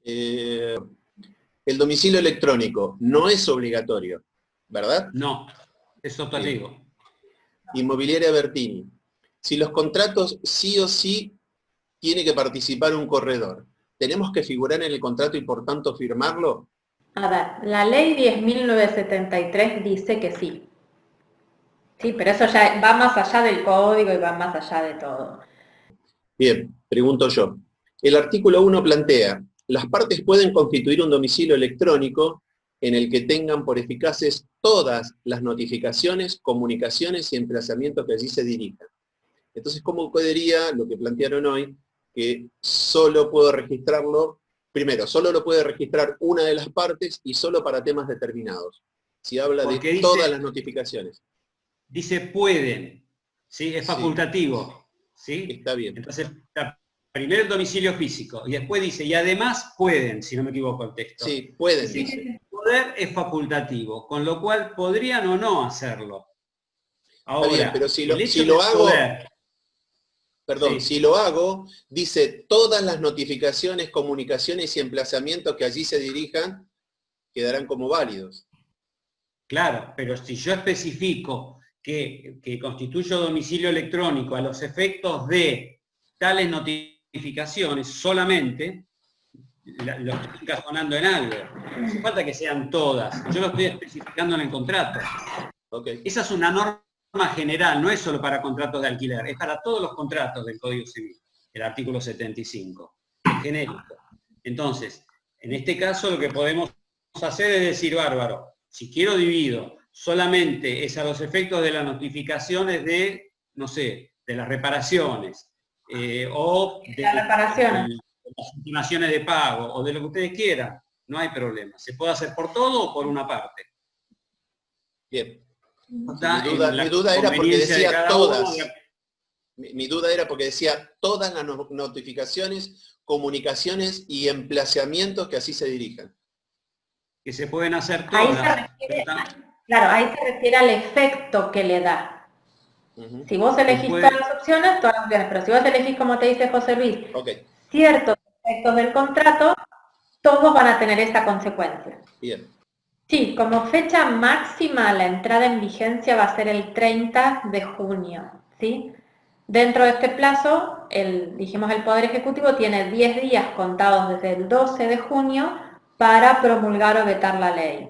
El domicilio electrónico no es obligatorio, ¿verdad?
No, eso te digo.
Inmobiliaria Bertini. Si los contratos sí o sí tiene que participar un corredor, ¿tenemos que figurar en el contrato y por tanto firmarlo?
A ver, la ley 10.973 dice que sí. Sí, pero eso ya va más allá del código y va más allá de todo.
Bien, pregunto yo. El artículo 1 plantea, las partes pueden constituir un domicilio electrónico en el que tengan por eficaces todas las notificaciones, comunicaciones y emplazamientos que allí se dirijan. Entonces, ¿cómo quedaría lo que plantearon hoy? Que solo puedo registrarlo, primero, solo lo puede registrar una de las partes y solo para temas determinados. Si habla de todas las notificaciones.
Dice pueden, ¿sí? Es facultativo. ¿Sí?
Está bien.
Entonces, primero el domicilio físico, y después dice, y además pueden, si no me equivoco el texto.
Sí, pueden,
Sí,
dice.
el poder es facultativo, con lo cual podrían o no hacerlo. Ahora,
está bien, pero si lo hago...
Poder,
perdón,
sí.
Si lo hago, dice todas las notificaciones, comunicaciones y emplazamientos que allí se dirijan quedarán como válidos.
Claro, pero si yo especifico que constituyo domicilio electrónico a los efectos de tales notificaciones solamente, lo estoy encajonando en algo. No hace falta que sean todas. Yo lo estoy especificando en el contrato.
Okay.
Esa es una norma general, no es solo para contratos de alquiler, es para todos los contratos del Código Civil, el artículo 75, es genérico. Entonces, en este caso lo que podemos hacer es decir, bárbaro, si quiero divido, solamente es a los efectos de las notificaciones de, no sé, de las reparaciones, o de las estimaciones de pago, o de lo que ustedes quieran, no hay problema. Se puede hacer por todo o por una parte.
Bien.
Mi
duda era porque decía todas. Mi duda era porque decía todas las notificaciones, comunicaciones y emplazamientos que así se dirijan.
Que se pueden hacer todas.
Ahí se refiere, claro, ahí se refiere al efecto que le da. Si vos elegís todas las opciones, pero si vos elegís, como te dice José Luis, ciertos efectos del contrato, todos van a tener esta consecuencia.
Bien.
Sí, como fecha máxima la entrada en vigencia va a ser el 30 de junio, ¿sí? Dentro de este plazo, dijimos el Poder Ejecutivo tiene 10 días contados desde el 12 de junio para promulgar o vetar la ley.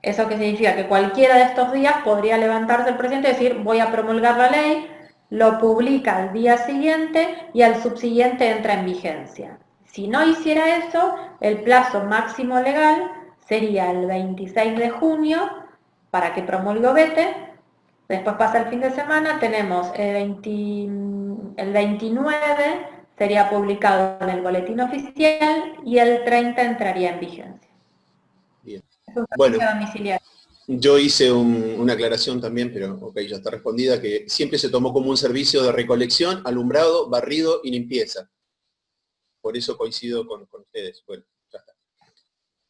¿Eso qué significa? Que cualquiera de estos días podría levantarse el presidente y decir voy a promulgar la ley, lo publica al día siguiente y al subsiguiente entra en vigencia. Si no hiciera eso, el plazo máximo legal sería el 26 de junio para que promulgue o vete. Después pasa el fin de semana, tenemos el 29 sería publicado en el boletín oficial y el 30 entraría en vigencia.
Bien.
Es un
bueno,
domiciliario.
Yo hice una aclaración también, pero ok, ya está respondida, que siempre se tomó como un servicio de recolección, alumbrado, barrido y limpieza. Por eso coincido con ustedes. Bueno, ya está.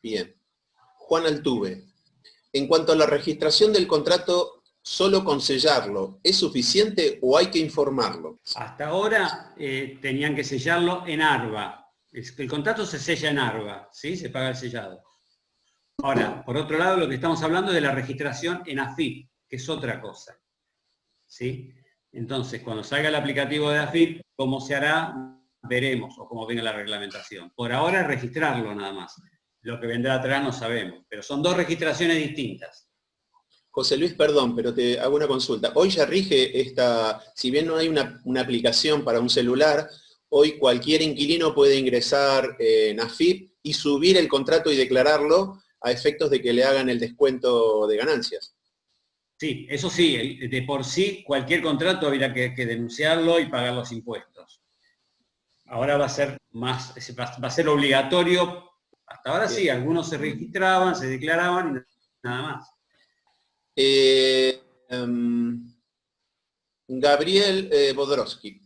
Bien. Juan Altuve, en cuanto a la registración del contrato, ¿solo con sellarlo es suficiente o hay que informarlo?
Hasta ahora tenían que sellarlo en ARBA. El contrato se sella en ARBA, ¿sí? Se paga el sellado. Ahora, por otro lado, lo que estamos hablando es de la registración en AFIP, que es otra cosa, ¿sí? Entonces, cuando salga el aplicativo de AFIP, ¿cómo se hará? Veremos, o cómo venga la reglamentación. Por ahora, registrarlo nada más. Lo que vendrá atrás no sabemos, pero son dos registraciones distintas.
José Luis, perdón, pero te hago una consulta. Hoy ya rige esta, si bien no hay una aplicación para un celular, hoy cualquier inquilino puede ingresar en AFIP y subir el contrato y declararlo a efectos de que le hagan el descuento de ganancias. Sí,
eso sí, de por sí cualquier contrato habría que denunciarlo y pagar los impuestos. Ahora va a ser obligatorio. Hasta ahora sí, algunos se registraban, se declaraban y nada más.
Gabriel Bodrowski,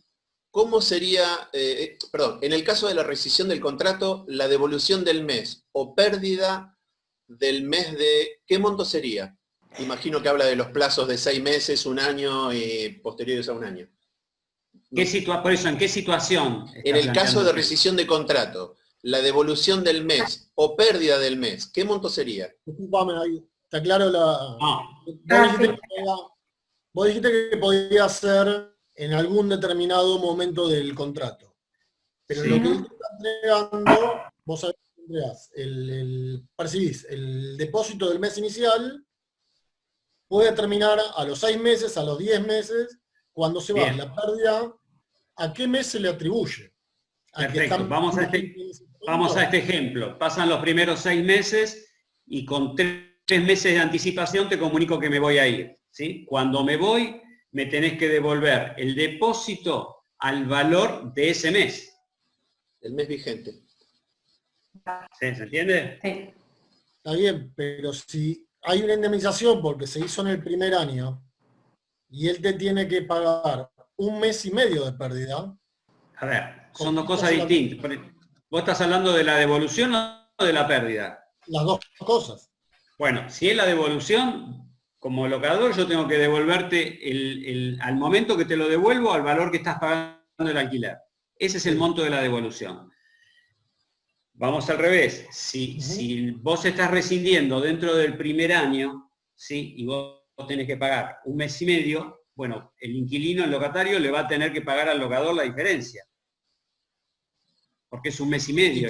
¿cómo sería, en el caso de la rescisión del contrato, la devolución del mes o pérdida del mes ¿qué monto sería? Imagino que habla de los plazos de 6 meses, 1 año y posteriores a 1 año.
Por eso, ¿en qué situación?
En el caso de rescisión de contrato, la devolución del mes o pérdida del mes, ¿qué monto sería?
Disculpame, ahí está claro vos dijiste que podía ser en algún determinado momento del contrato. Pero sí. Lo que él está entregando, vos sabés que entregás, percibís el depósito del mes inicial, puede terminar a los 6 meses, a los 10 meses, cuando se va la pérdida, ¿a qué mes se le atribuye?
Perfecto, vamos a este ejemplo. Pasan los primeros 6 meses y con 3 meses de anticipación te comunico que me voy a ir, ¿sí? Cuando me voy, me tenés que devolver el depósito al valor de ese mes.
El mes vigente.
¿Sí? ¿Se entiende?
Sí.
Está bien, pero si hay una indemnización porque se hizo en el primer año y él te tiene que pagar 1 mes y medio de pérdida.
A ver, son dos cosas distintas. ¿Vos estás hablando de la devolución o de la pérdida?
Las dos cosas.
Bueno, si es la devolución, como locador yo tengo que devolverte al momento que te lo devuelvo al valor que estás pagando el alquiler. Ese es el monto de la devolución. Vamos al revés. Si vos estás rescindiendo dentro del primer año, ¿sí? Y vos tenés que pagar 1 mes y medio, bueno, el inquilino, el locatario, le va a tener que pagar al locador la diferencia. Porque es 1 mes y medio.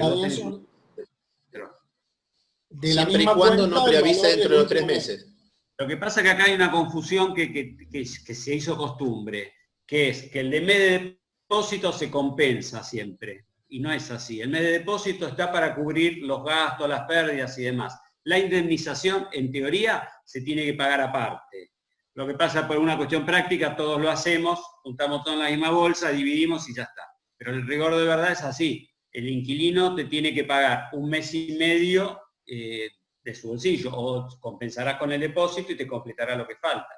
Siempre y cuando no preavisa dentro de los 3 meses.
Lo que pasa es que acá hay una confusión que se hizo costumbre, que es que el de mes de depósito se compensa siempre. Y no es así. El mes de depósito está para cubrir los gastos, las pérdidas y demás. La indemnización, en teoría, se tiene que pagar aparte. Lo que pasa por una cuestión práctica, todos lo hacemos, juntamos todo en la misma bolsa, dividimos y ya está. Pero el rigor de verdad es así. El inquilino te tiene que pagar 1 mes y medio de su bolsillo, o compensarás con el depósito y te completará lo que falta.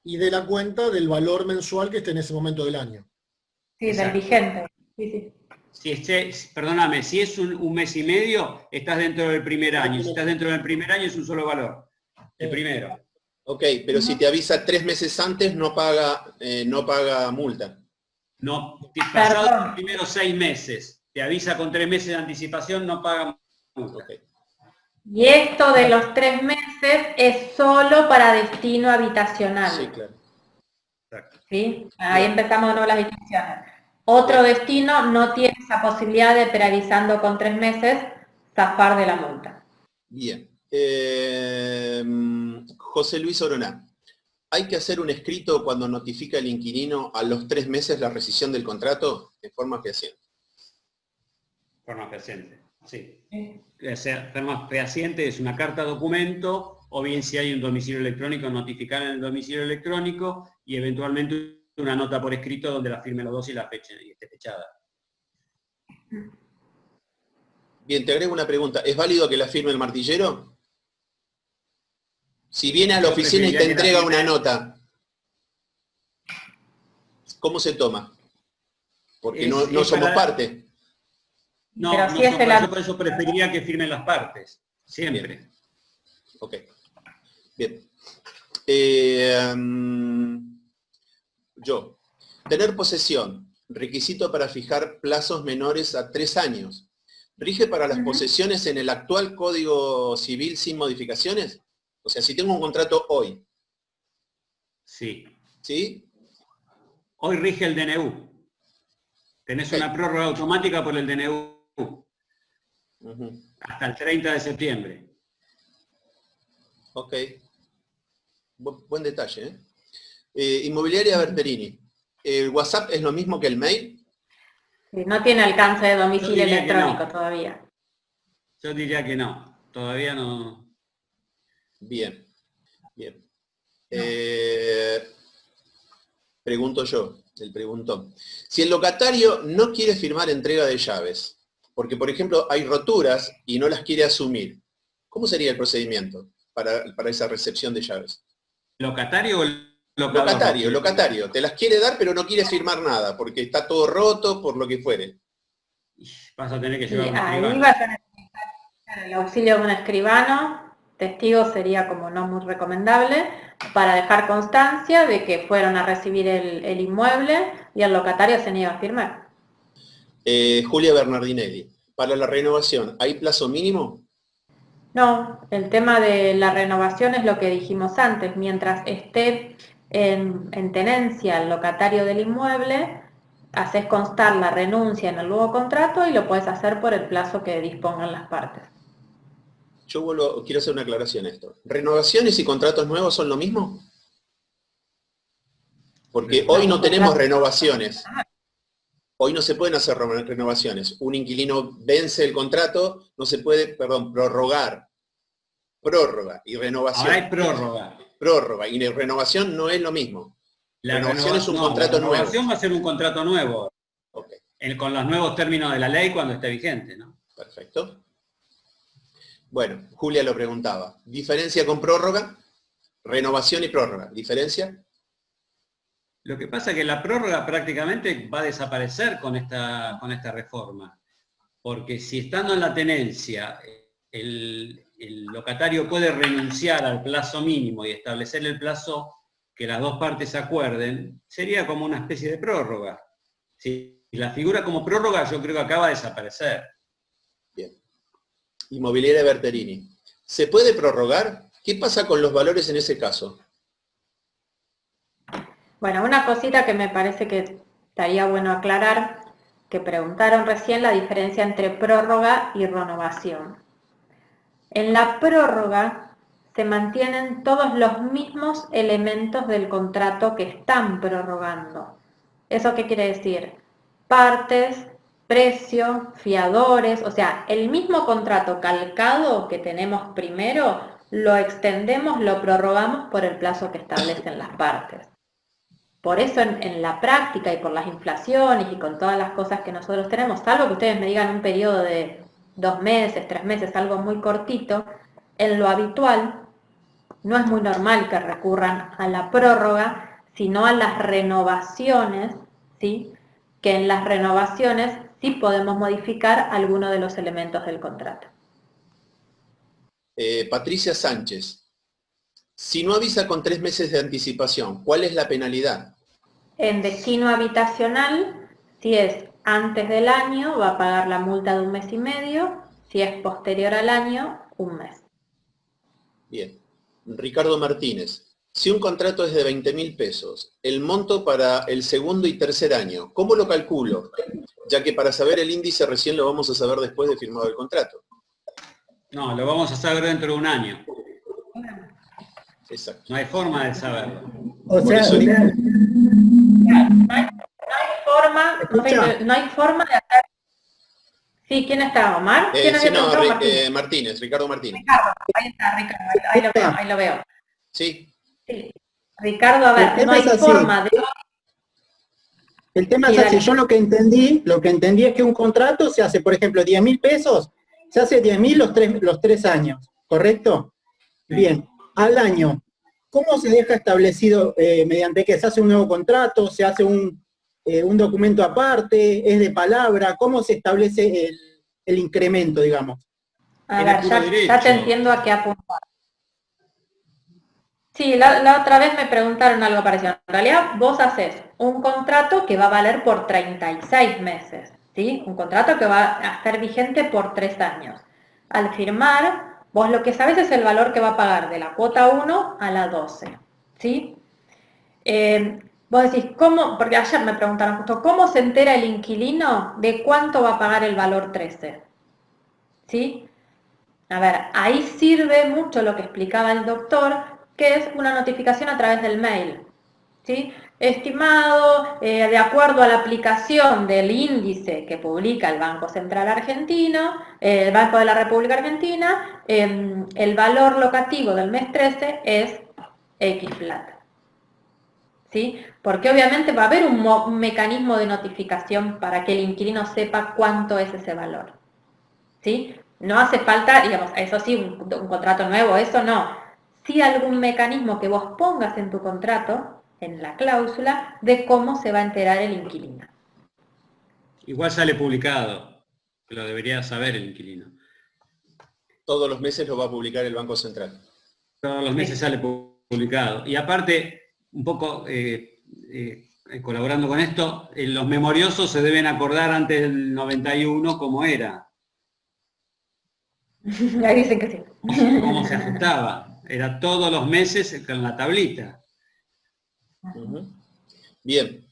y de la cuenta del valor mensual que esté en ese momento del año.
Sí, del vigente. Sí, sí.
Perdóname, si es un mes y medio, estás dentro del primer año. Si estás dentro del primer año es un solo valor. El primero.
Ok, pero si te avisa 3 meses antes, no paga multa.
No, pasado los primeros 6 meses, te avisa con 3 meses de anticipación, no paga multa.
Okay.
Y esto de los 3 meses es solo para destino habitacional.
Sí, claro.
¿Sí? Ahí empezamos de nuevo las distinciones. Otro destino no tiene esa posibilidad de, preavisando con 3 meses, zafar de la multa.
Bien. José Luis Oroná. ¿Hay que hacer un escrito cuando notifica el inquilino a los 3 meses la rescisión del contrato de forma fehaciente?
Forma fehaciente, sí. O sea, forma fehaciente es una carta documento, o bien si hay un domicilio electrónico, notificar en el domicilio electrónico y eventualmente una nota por escrito donde la firme los dos y la fecha y esté fechada.
Bien, te agrego una pregunta. ¿Es válido que la firme el martillero? Si viene a la oficina y te entrega una nota, ¿cómo se toma? Porque no somos parte.
No,
pero
no
si es
yo por eso preferiría que firmen las partes, siempre.
Bien. Ok. Bien. Tener posesión, requisito para fijar plazos menores a 3 años. ¿Rige para las posesiones en el actual Código Civil sin modificaciones? O sea, si tengo un contrato hoy.
Sí.
¿Sí?
Hoy rige el DNU. Tenés una prórroga automática por el DNU. Hasta el 30 de septiembre.
Ok. Buen detalle, ¿eh? Inmobiliaria Berterini. ¿El WhatsApp es lo mismo que el mail?
Sí, no tiene alcance de domicilio electrónico todavía.
Yo diría que no. Todavía no.
Bien. Bien. Pregunto yo, el preguntón. Si el locatario no quiere firmar entrega de llaves, porque por ejemplo hay roturas y no las quiere asumir, ¿cómo sería el procedimiento para esa recepción de llaves?
¿Locatario o el locador?
Locatario. Te las quiere dar pero no quiere firmar nada, porque está todo roto, por lo que fuere.
Vas a tener que llevar un
ahí
escribano.
vas a necesitar el auxilio de un escribano. Testigo sería como no muy recomendable, para dejar constancia de que fueron a recibir el inmueble y el locatario se niega a firmar.
Julia Bernardinelli, para la renovación, ¿hay plazo mínimo?
No, el tema de la renovación es lo que dijimos antes, mientras esté en tenencia el locatario del inmueble, haces constar la renuncia en el nuevo contrato y lo puedes hacer por el plazo que dispongan las partes.
Yo quiero hacer una aclaración a esto. ¿Renovaciones y contratos nuevos son lo mismo? Porque hoy no tenemos renovaciones. Hoy no se pueden hacer renovaciones. Un inquilino vence el contrato, no se puede, prorrogar. Prórroga y renovación.
Ahora hay prórroga.
Prórroga y renovación no es lo mismo.
La
renovación es un contrato nuevo.
La renovación va a ser un contrato nuevo.
Okay.
Con los nuevos términos de la ley cuando esté vigente, ¿no?
Perfecto. Bueno, Julia lo preguntaba. ¿Diferencia con prórroga? Renovación y prórroga. ¿Diferencia?
Lo que pasa es que la prórroga prácticamente va a desaparecer con esta reforma. Porque si estando en la tenencia el locatario puede renunciar al plazo mínimo y establecer el plazo que las dos partes acuerden, sería como una especie de prórroga. Si la figura como prórroga yo creo que acaba de desaparecer.
Bien. Inmobiliaria Berterini. ¿Se puede prorrogar? ¿Qué pasa con los valores en ese caso?
Bueno, una cosita que me parece que estaría bueno aclarar, que preguntaron recién la diferencia entre prórroga y renovación. En la prórroga se mantienen todos los mismos elementos del contrato que están prorrogando. ¿Eso qué quiere decir? Partes, precio, fiadores, o sea, el mismo contrato calcado que tenemos primero, lo extendemos, lo prorrogamos por el plazo que establecen las partes. Por eso en la práctica y por las inflaciones y con todas las cosas que nosotros tenemos, salvo que ustedes me digan un periodo de 2 meses, 3 meses, algo muy cortito, en lo habitual no es muy normal que recurran a la prórroga, sino a las renovaciones, ¿sí? Que en las renovaciones sí podemos modificar alguno de los elementos del contrato.
Patricia Sánchez. Si no avisa con 3 meses de anticipación, ¿cuál es la penalidad?
En destino habitacional, si es antes del año, va a pagar la multa de 1 mes y medio, si es posterior al año, 1 mes.
Bien. Ricardo Martínez. Si un contrato es de 20.000 pesos, el monto para el segundo y tercer año, ¿cómo lo calculo? Ya que para saber el índice recién lo vamos a saber después de firmado el contrato.
No, lo vamos a saber dentro de un año.
Exacto.
No hay forma de saberlo.
O sea,
no hay forma de hacer. Sí, ¿quién está? ¿Omar? ¿Quién
Sí, no,
Martínez?
Ricardo Martínez.
Ricardo, ahí está, Ricardo, ahí lo veo.
Sí.
Sí. Ricardo, a ver, no hay forma de...
El tema es así, yo lo que entendí es que un contrato se hace, por ejemplo, 10.000 pesos, se hace 10.000 los 3 años, ¿correcto? Bien, al año, ¿cómo se deja establecido mediante qué? ¿Se hace un nuevo contrato? ¿Se hace un documento aparte? ¿Es de palabra? ¿Cómo se establece el incremento, digamos?
A ver, ya te entiendo a qué apuntar. Sí, la otra vez me preguntaron algo parecido. En realidad, vos haces un contrato que va a valer por 36 meses, ¿sí? Un contrato que va a estar vigente por 3 años. Al firmar, vos lo que sabés es el valor que va a pagar de la cuota 1 a la 12, ¿sí? Vos decís, ¿cómo? Porque ayer me preguntaron justo, ¿cómo se entera el inquilino de cuánto va a pagar el valor 13? ¿Sí? A ver, ahí sirve mucho lo que explicaba el doctor, que es una notificación a través del mail, ¿sí? Estimado, de acuerdo a la aplicación del índice que publica el Banco Central Argentino, el Banco de la República Argentina, el valor locativo del mes 13 es X plata, ¿sí? Porque obviamente va a haber un mecanismo de notificación para que el inquilino sepa cuánto es ese valor, ¿sí? No hace falta, digamos, eso sí, un contrato nuevo, eso no. Sí algún mecanismo que vos pongas en tu contrato, en la cláusula, de cómo se va a enterar el inquilino.
Igual sale publicado, lo debería saber el inquilino.
Todos los meses lo va a publicar el Banco Central.
Todos los meses sale publicado. Y aparte, un poco colaborando con esto, los memoriosos se deben acordar antes del 91 cómo era.
Ahí dicen que sí.
Cómo se ajustaba. Era todos los meses con la tablita.
Bien.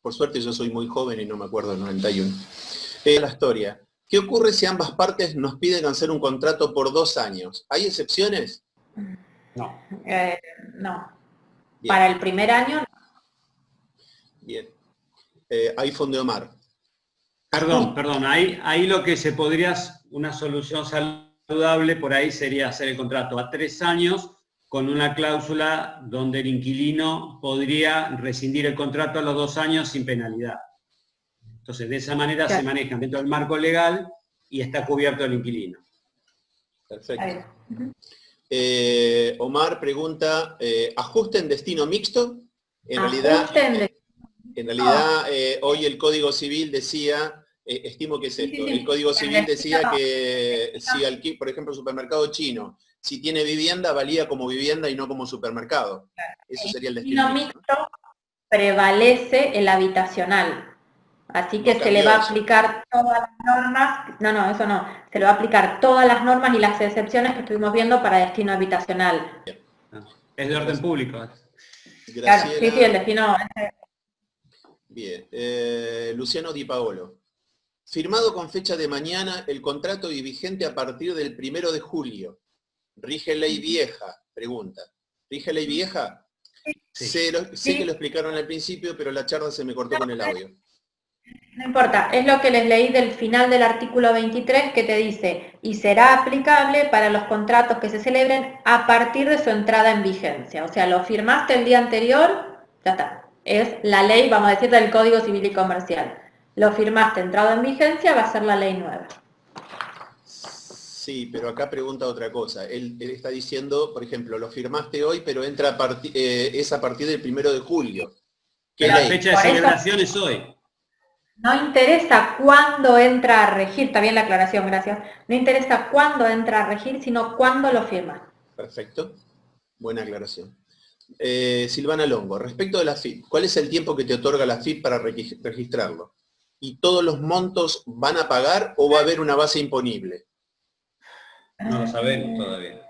Por suerte yo soy muy joven y no me acuerdo del 91. La historia. ¿Qué ocurre si ambas partes nos piden hacer un contrato por 2 años? ¿Hay excepciones?
No.
No.
Bien.
Para el primer año.
Bien. iPhone de Omar.
Perdón, ahí lo que se podría, una solución saludable por ahí sería hacer el contrato a 3 años con una cláusula donde el inquilino podría rescindir el contrato a los 2 años sin penalidad. Entonces, de esa manera se manejan dentro del marco legal y está cubierto el inquilino.
Perfecto. Omar pregunta, ¿ajuste en destino mixto? En realidad, hoy el Código Civil decía, estimo que es esto, el Código Civil decía que si, por ejemplo, el supermercado chino, si tiene vivienda, valía como vivienda y no como supermercado. Eso sería el destino
mixto. Prevalece el habitacional. Así que se le va a aplicar todas las normas, eso no, se le va a aplicar todas las normas y las excepciones que estuvimos viendo para destino habitacional.
Es de orden público.
Claro, sí, el destino...
Bien, Luciano Di Paolo. Firmado con fecha de mañana el contrato y vigente a partir del 1 de julio. ¿Rige ley vieja? Pregunta. ¿Rige ley vieja? Sí. Sé que lo explicaron al principio, pero la charla se me cortó con el audio.
No importa, es lo que les leí del final del artículo 23 que te dice, y será aplicable para los contratos que se celebren a partir de su entrada en vigencia. O sea, lo firmaste el día anterior, ya está. Es la ley, vamos a decir, del Código Civil y Comercial. Lo firmaste entrado en vigencia, va a ser la ley nueva.
Sí, pero acá pregunta otra cosa. Él está diciendo, por ejemplo, lo firmaste hoy, pero entra es a partir del 1 de julio.
La fecha de celebración es hoy.
No interesa cuándo entra a regir, está bien la aclaración, gracias. No interesa cuándo entra a regir, sino cuándo lo firma.
Perfecto. Buena aclaración. Silvana Longo, respecto de la FIP, ¿cuál es el tiempo que te otorga la FIP para registrarlo? ¿Y todos los montos van a pagar o va a haber una base imponible?
No lo sabemos todavía.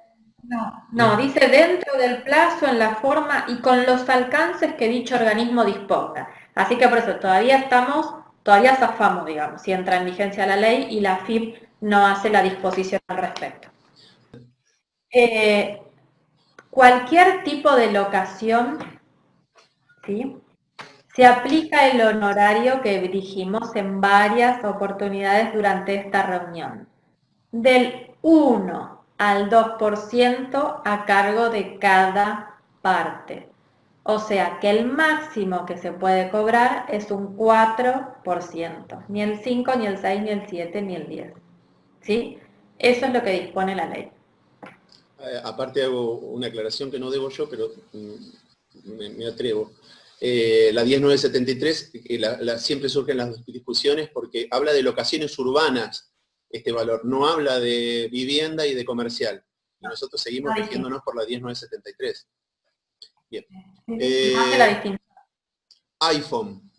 No, dice dentro del plazo, en la forma y con los alcances que dicho organismo disponga. Así que por eso todavía zafamos, digamos, si entra en vigencia la ley y la FIP no hace la disposición al respecto. Cualquier tipo de locación, ¿sí?, se aplica el honorario que dijimos en varias oportunidades durante esta reunión, del 1 al 2% a cargo de cada parte. O sea que el máximo que se puede cobrar es un 4%, ni el 5, ni el 6, ni el 7, ni el 10. ¿Sí? Eso es lo que dispone la ley.
Aparte hago una aclaración que no debo yo, pero me atrevo. La 10973, siempre surgen las discusiones porque habla de locaciones urbanas, este valor, no habla de vivienda y de comercial. Y nosotros seguimos rigiéndonos por la 10973. Bien. iPhone.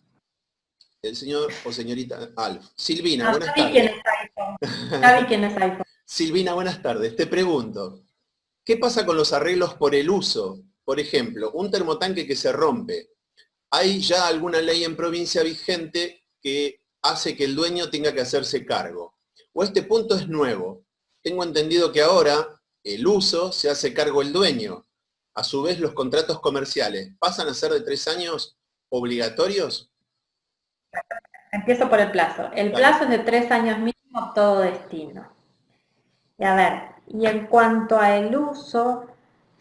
El señor o señorita Alf. Silvina, buenas tardes.
¿Sabe quién es iPhone?
Silvina, buenas tardes. Te pregunto, ¿qué pasa con los arreglos por el uso? Por ejemplo, un termotanque que se rompe. ¿Hay ya alguna ley en provincia vigente que hace que el dueño tenga que hacerse cargo? ¿O este punto es nuevo? Tengo entendido que ahora el uso se hace cargo el dueño. A su vez, los contratos comerciales, ¿pasan a ser de 3 años obligatorios?
Empiezo por el plazo. El plazo es de 3 años mínimo, todo destino. Y a ver, y en cuanto a el uso,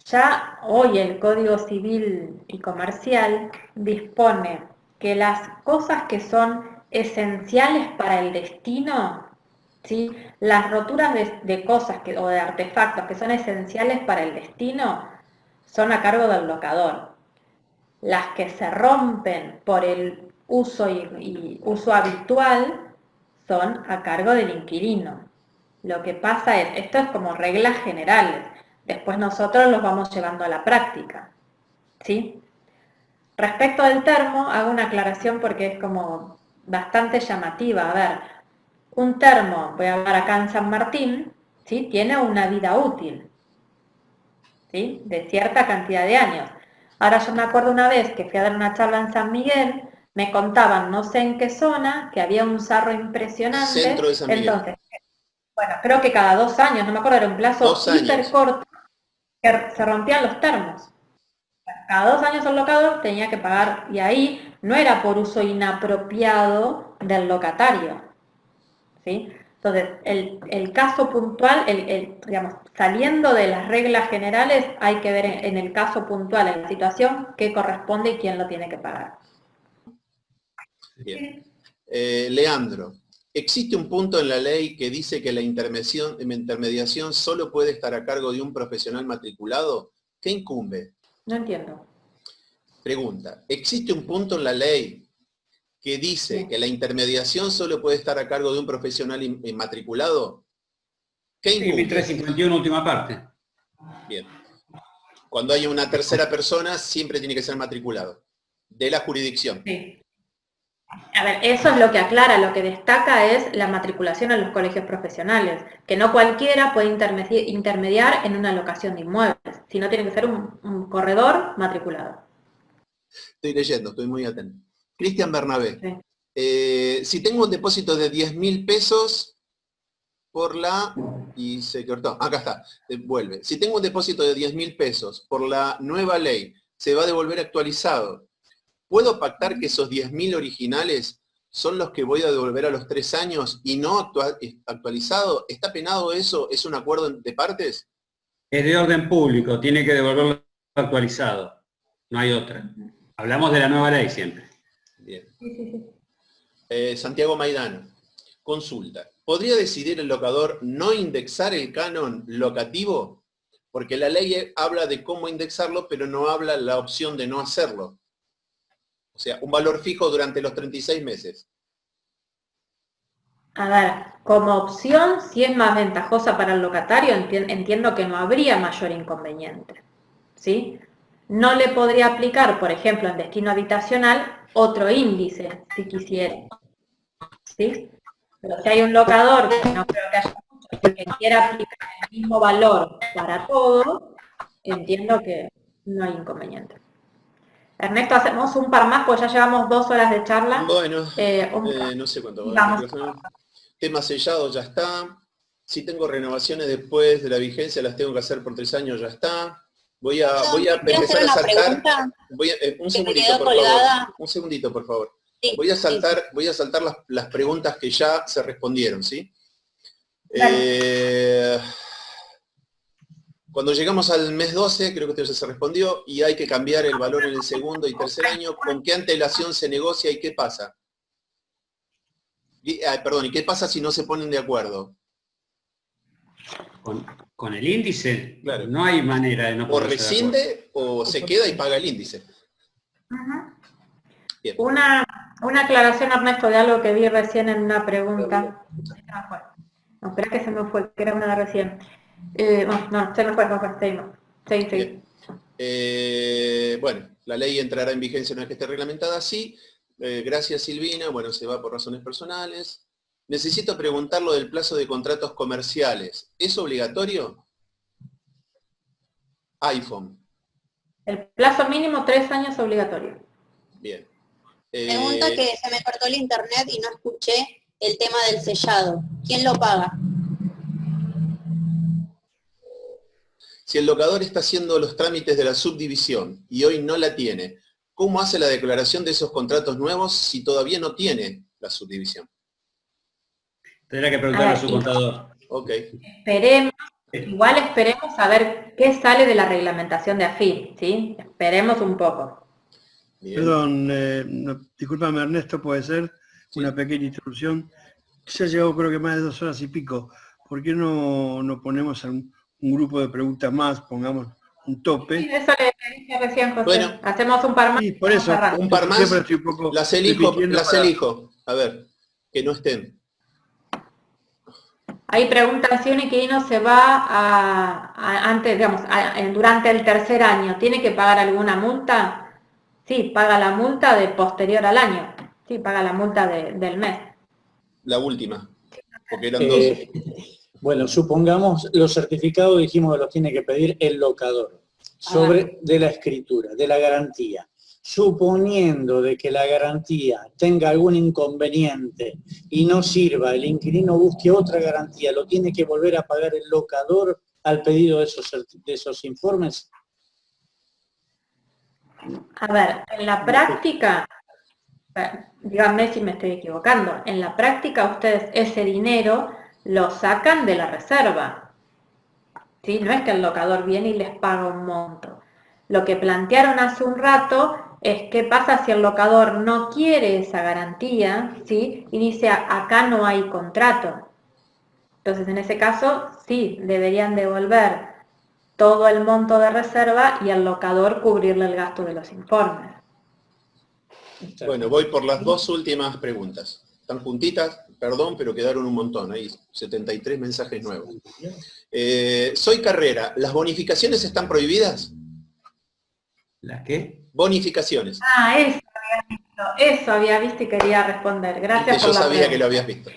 ya hoy el Código Civil y Comercial dispone que las cosas que son esenciales para el destino, ¿sí?, las roturas de cosas o de artefactos que son esenciales para el destino son a cargo del locador. Las que se rompen por el uso y uso habitual son a cargo del inquilino. Lo que pasa es, esto es como reglas generales, después nosotros los vamos llevando a la práctica, ¿sí? Respecto del termo, hago una aclaración porque es como bastante llamativa. A ver, un termo, voy a hablar acá en San Martín, ¿sí?, tiene una vida útil, ¿sí?, de cierta cantidad de años. Ahora yo me acuerdo una vez que fui a dar una charla en San Miguel, me contaban, no sé en qué zona, que había un sarro impresionante.
Centro de San Miguel.
Entonces, bueno, creo que cada 2 años, no me acuerdo, era un plazo hiper corto, que se rompían los termos. Cada 2 años el locador tenía que pagar, y ahí no era por uso inapropiado del locatario, ¿sí? Entonces, el caso puntual, digamos, saliendo de las reglas generales, hay que ver en el caso puntual, en la situación, qué corresponde y quién lo tiene que pagar.
Bien. Leandro, ¿existe un punto en la ley que dice que la intermediación solo puede estar a cargo de un profesional matriculado? ¿Qué incumbe?
No entiendo.
Pregunta, ¿existe un punto en la ley que dice que la intermediación solo puede estar a cargo de un profesional matriculado? ¿Qué incumbe?
1351, última parte.
Bien. Cuando hay una tercera persona, siempre tiene que ser matriculado, de la jurisdicción.
Sí. A ver, eso es lo que aclara, lo que destaca es la matriculación en los colegios profesionales, que no cualquiera puede intermediar en una locación de inmuebles, sino tiene que ser un corredor matriculado.
Estoy leyendo, estoy muy atento. Cristian Bernabé. Sí. Si tengo un depósito de 10.000 pesos por la... y se cortó, acá está, vuelve. Si tengo un depósito de 10.000 pesos por la nueva ley, se va a devolver actualizado. ¿Puedo pactar que esos 10.000 originales son los que voy a devolver a los 3 años y no actualizado? ¿Está penado eso? ¿Es un acuerdo de partes?
Es de orden público, tiene que devolverlo actualizado. No hay otra. Hablamos de la nueva ley siempre.
Bien. Santiago Maidano. Consulta. ¿Podría decidir el locador no indexar el canon locativo? Porque la ley habla de cómo indexarlo, pero no habla la opción de no hacerlo. O sea, un valor fijo durante los 36 meses.
A ver, como opción, si es más ventajosa para el locatario, entiendo que no habría mayor inconveniente, ¿sí? No le podría aplicar, por ejemplo, en destino habitacional, otro índice, si quisiera, ¿sí? Pero si hay un locador, que no creo que haya mucho, que quiera aplicar el mismo valor para todo, entiendo que no hay inconveniente. Ernesto, hacemos un par más, pues ya llevamos 2 horas de charla.
Bueno, no sé cuánto. Tema sellado ya está. Si tengo renovaciones después de la vigencia, las tengo que hacer por 3 años, ya está. Voy a empezar a saltar. Un segundito, por favor. Sí, voy a saltar las preguntas que ya se respondieron, ¿sí? Cuando llegamos al mes 12, creo que esto ya se respondió, y hay que cambiar el valor en el segundo y tercer año, ¿con qué antelación se negocia y qué pasa? ¿y qué pasa si no se ponen de acuerdo?
Con el índice,
claro.
No hay manera de no
ponerse. O rescinde o se queda y paga el índice.
Bien. Una aclaración, Ernesto, de algo que vi recién en una pregunta. No, espera que se me fue, que era una de recién. No, se me fue, seguimos. Sí.
Bueno, la ley entrará en vigencia una vez que esté reglamentada así. Gracias, Silvina. Bueno, se va por razones personales. Necesito preguntar lo del plazo de contratos comerciales. ¿Es obligatorio? iPhone.
El plazo mínimo 3 años obligatorio.
Bien.
Pregunta que se me cortó el internet y no escuché el tema del sellado. ¿Quién lo paga?
Si el locador está haciendo los trámites de la subdivisión y hoy no la tiene, ¿cómo hace la declaración de esos contratos nuevos si todavía no tiene la subdivisión?
Tendrá que preguntarle a su contador.
Ok.
Esperemos a ver qué sale de la reglamentación de AFIP, ¿sí? Esperemos un poco.
Bien. Perdón, discúlpame Ernesto, puede ser una pequeña interrupción. Se ha llegado creo que más de 2 horas y pico. ¿Por qué no ponemos un grupo de preguntas más, pongamos un tope?
Sí, eso le dije recién, José.
Bueno,
hacemos un par más.
Sí, por eso.
Un par más. Las elijo. A ver, que no estén.
Ahí preguntan si un inquilino se va durante el tercer año, ¿tiene que pagar alguna multa? Sí, paga la multa de posterior al año. Sí, paga la multa del mes.
La última, porque eran 2.
Bueno, supongamos, los certificados dijimos que los tiene que pedir el locador, de la escritura, de la garantía. Suponiendo de que la garantía tenga algún inconveniente y no sirva, el inquilino busque otra garantía, ¿lo tiene que volver a pagar el locador al pedido de esos informes?
A ver, en la práctica, díganme si me estoy equivocando, en la práctica ustedes ese dinero lo sacan de la reserva, ¿sí? No es que el locador viene y les paga un monto. Lo que plantearon hace un rato es qué pasa si el locador no quiere esa garantía, ¿sí? Y dice, acá no hay contrato. Entonces, en ese caso, sí, deberían devolver todo el monto de reserva y al locador cubrirle el gasto de los informes.
Bueno, voy por las 2 últimas preguntas. Están juntitas, perdón, pero quedaron un montón, ahí 73 mensajes nuevos. Soy Carrera, ¿las bonificaciones están prohibidas?
¿Las qué?
Bonificaciones.
Eso había visto y quería responder. Gracias por la pregunta.
Yo sabía que lo habías visto.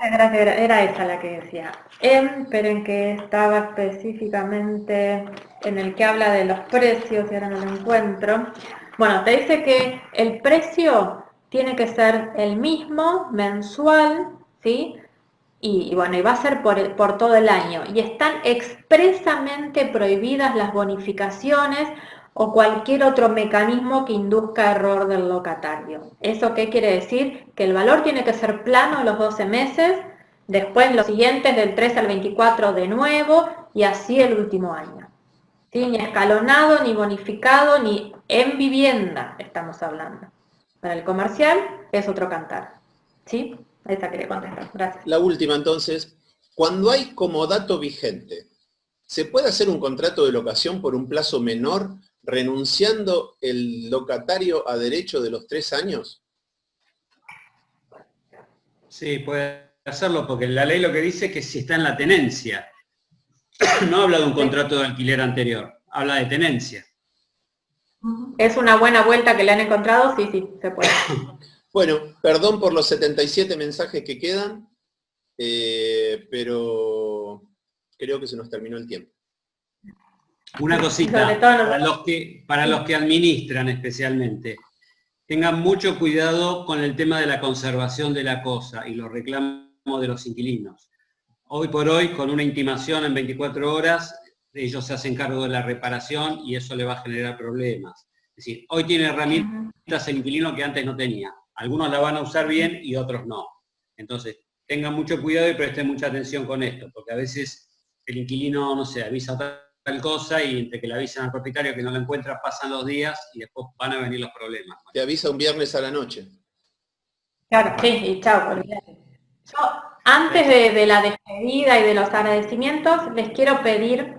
Gracias, era esa la que decía. Esperen que estaba específicamente en el que habla de los precios y ahora no lo encuentro. Bueno, te dice que el precio tiene que ser el mismo, mensual, ¿sí? Y bueno, y va a ser por todo el año. Y están expresamente prohibidas las bonificaciones o cualquier otro mecanismo que induzca error del locatario. ¿Eso qué quiere decir? Que el valor tiene que ser plano los 12 meses, después los siguientes del 3 al 24 de nuevo, y así el último año. ¿Sí? Ni escalonado, ni bonificado, ni en vivienda estamos hablando. Para el comercial es otro cantar. ¿Sí? Esa quería contestar, gracias.
La última entonces, cuando hay comodato vigente, ¿se puede hacer un contrato de locación por un plazo menor, renunciando el locatario a derecho de los 3 años?
Sí, puede hacerlo, porque la ley lo que dice es que si está en la tenencia. No habla de un contrato de alquiler anterior, habla de tenencia.
¿Es una buena vuelta que le han encontrado? Sí, sí, se puede.
Bueno, perdón por los 77 mensajes que quedan, pero creo que se nos terminó el tiempo.
Una cosita, para los que administran especialmente, tengan mucho cuidado con el tema de la conservación de la cosa y los reclamos de los inquilinos. Hoy por hoy, con una intimación en 24 horas, ellos se hacen cargo de la reparación y eso le va a generar problemas. Es decir, hoy tiene herramientas el inquilino que antes no tenía. Algunos la van a usar bien y otros no. Entonces, tengan mucho cuidado y presten mucha atención con esto, porque a veces el inquilino, no sé, avisa tal cosa y entre que le avisan al propietario que no lo encuentra, pasan los días y después van a venir los problemas.
Te avisa un viernes a la noche.
Claro, sí, y chao, olvídate. Yo, antes de la despedida y de los agradecimientos, les quiero pedir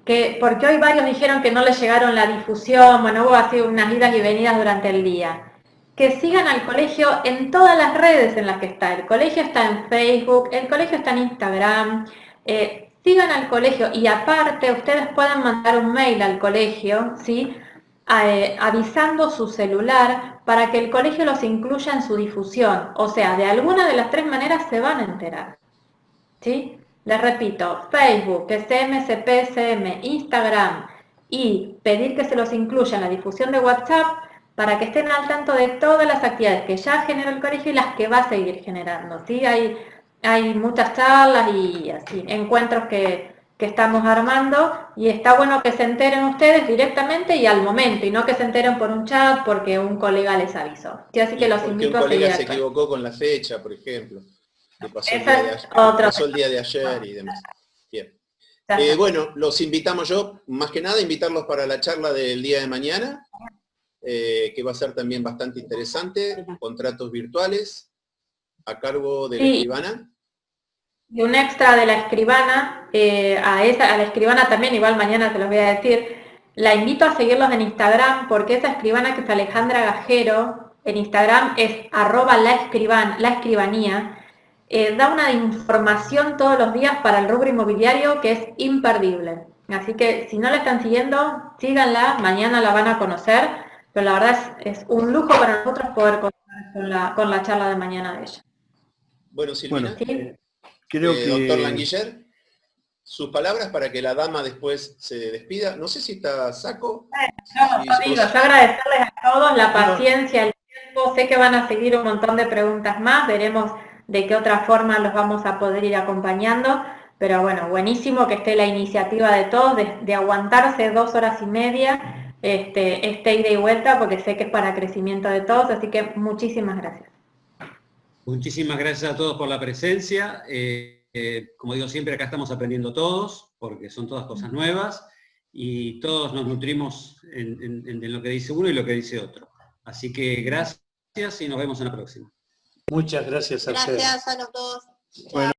que, porque hoy varios dijeron que no les llegaron la difusión, bueno, hubo así unas idas y venidas durante el día, que sigan al colegio en todas las redes en las que está. El colegio está en Facebook, el colegio está en Instagram, sigan al colegio y aparte ustedes pueden mandar un mail al colegio, ¿sí? Avisando su celular para que el colegio los incluya en su difusión. O sea, de alguna de las 3 maneras se van a enterar, ¿sí? Les repito, Facebook, que es CMCPSM, Instagram, y pedir que se los incluya en la difusión de WhatsApp para que estén al tanto de todas las actividades que ya generó el colegio y las que va a seguir generando, ¿sí? Hay muchas charlas y así, encuentros que estamos armando y está bueno que se enteren ustedes directamente y al momento y no que se enteren por un chat porque un colega les avisó. Sí, así que los invito a seguir.
Un colega se equivocó con la fecha, por ejemplo. Pasó el día de ayer y demás. Bien. Bueno, los invitamos yo, más que nada, invitarlos para la charla del día de mañana, que va a ser también bastante interesante, contratos virtuales, a cargo de la escribana.
Y un extra de la escribana, a la escribana también, igual mañana te los voy a decir, la invito a seguirlos en Instagram, porque esa escribana que es Alejandra Gajero, en Instagram es @laescribanía, da una información todos los días para el rubro inmobiliario que es imperdible. Así que si no la están siguiendo, síganla, mañana la van a conocer, pero la verdad es un lujo para nosotros poder contar con la charla de mañana de ella.
Bueno, Silvina.
¿Sí?
Creo que...
Doctor Languiller, sus palabras para que la dama después se despida. No sé si está Saco.
Yo agradecerles a todos la paciencia, el tiempo. Sé que van a seguir un montón de preguntas más. Veremos de qué otra forma los vamos a poder ir acompañando. Pero bueno, buenísimo que esté la iniciativa de todos de aguantarse 2 horas y media este ida y vuelta, porque sé que es para crecimiento de todos. Así que muchísimas gracias.
Muchísimas gracias a todos por la presencia. Como digo siempre, acá estamos aprendiendo todos, porque son todas cosas nuevas, y todos nos nutrimos en lo que dice uno y lo que dice otro. Así que gracias y nos vemos en la próxima.
Muchas gracias a ustedes.
Gracias a los dos.
Bueno.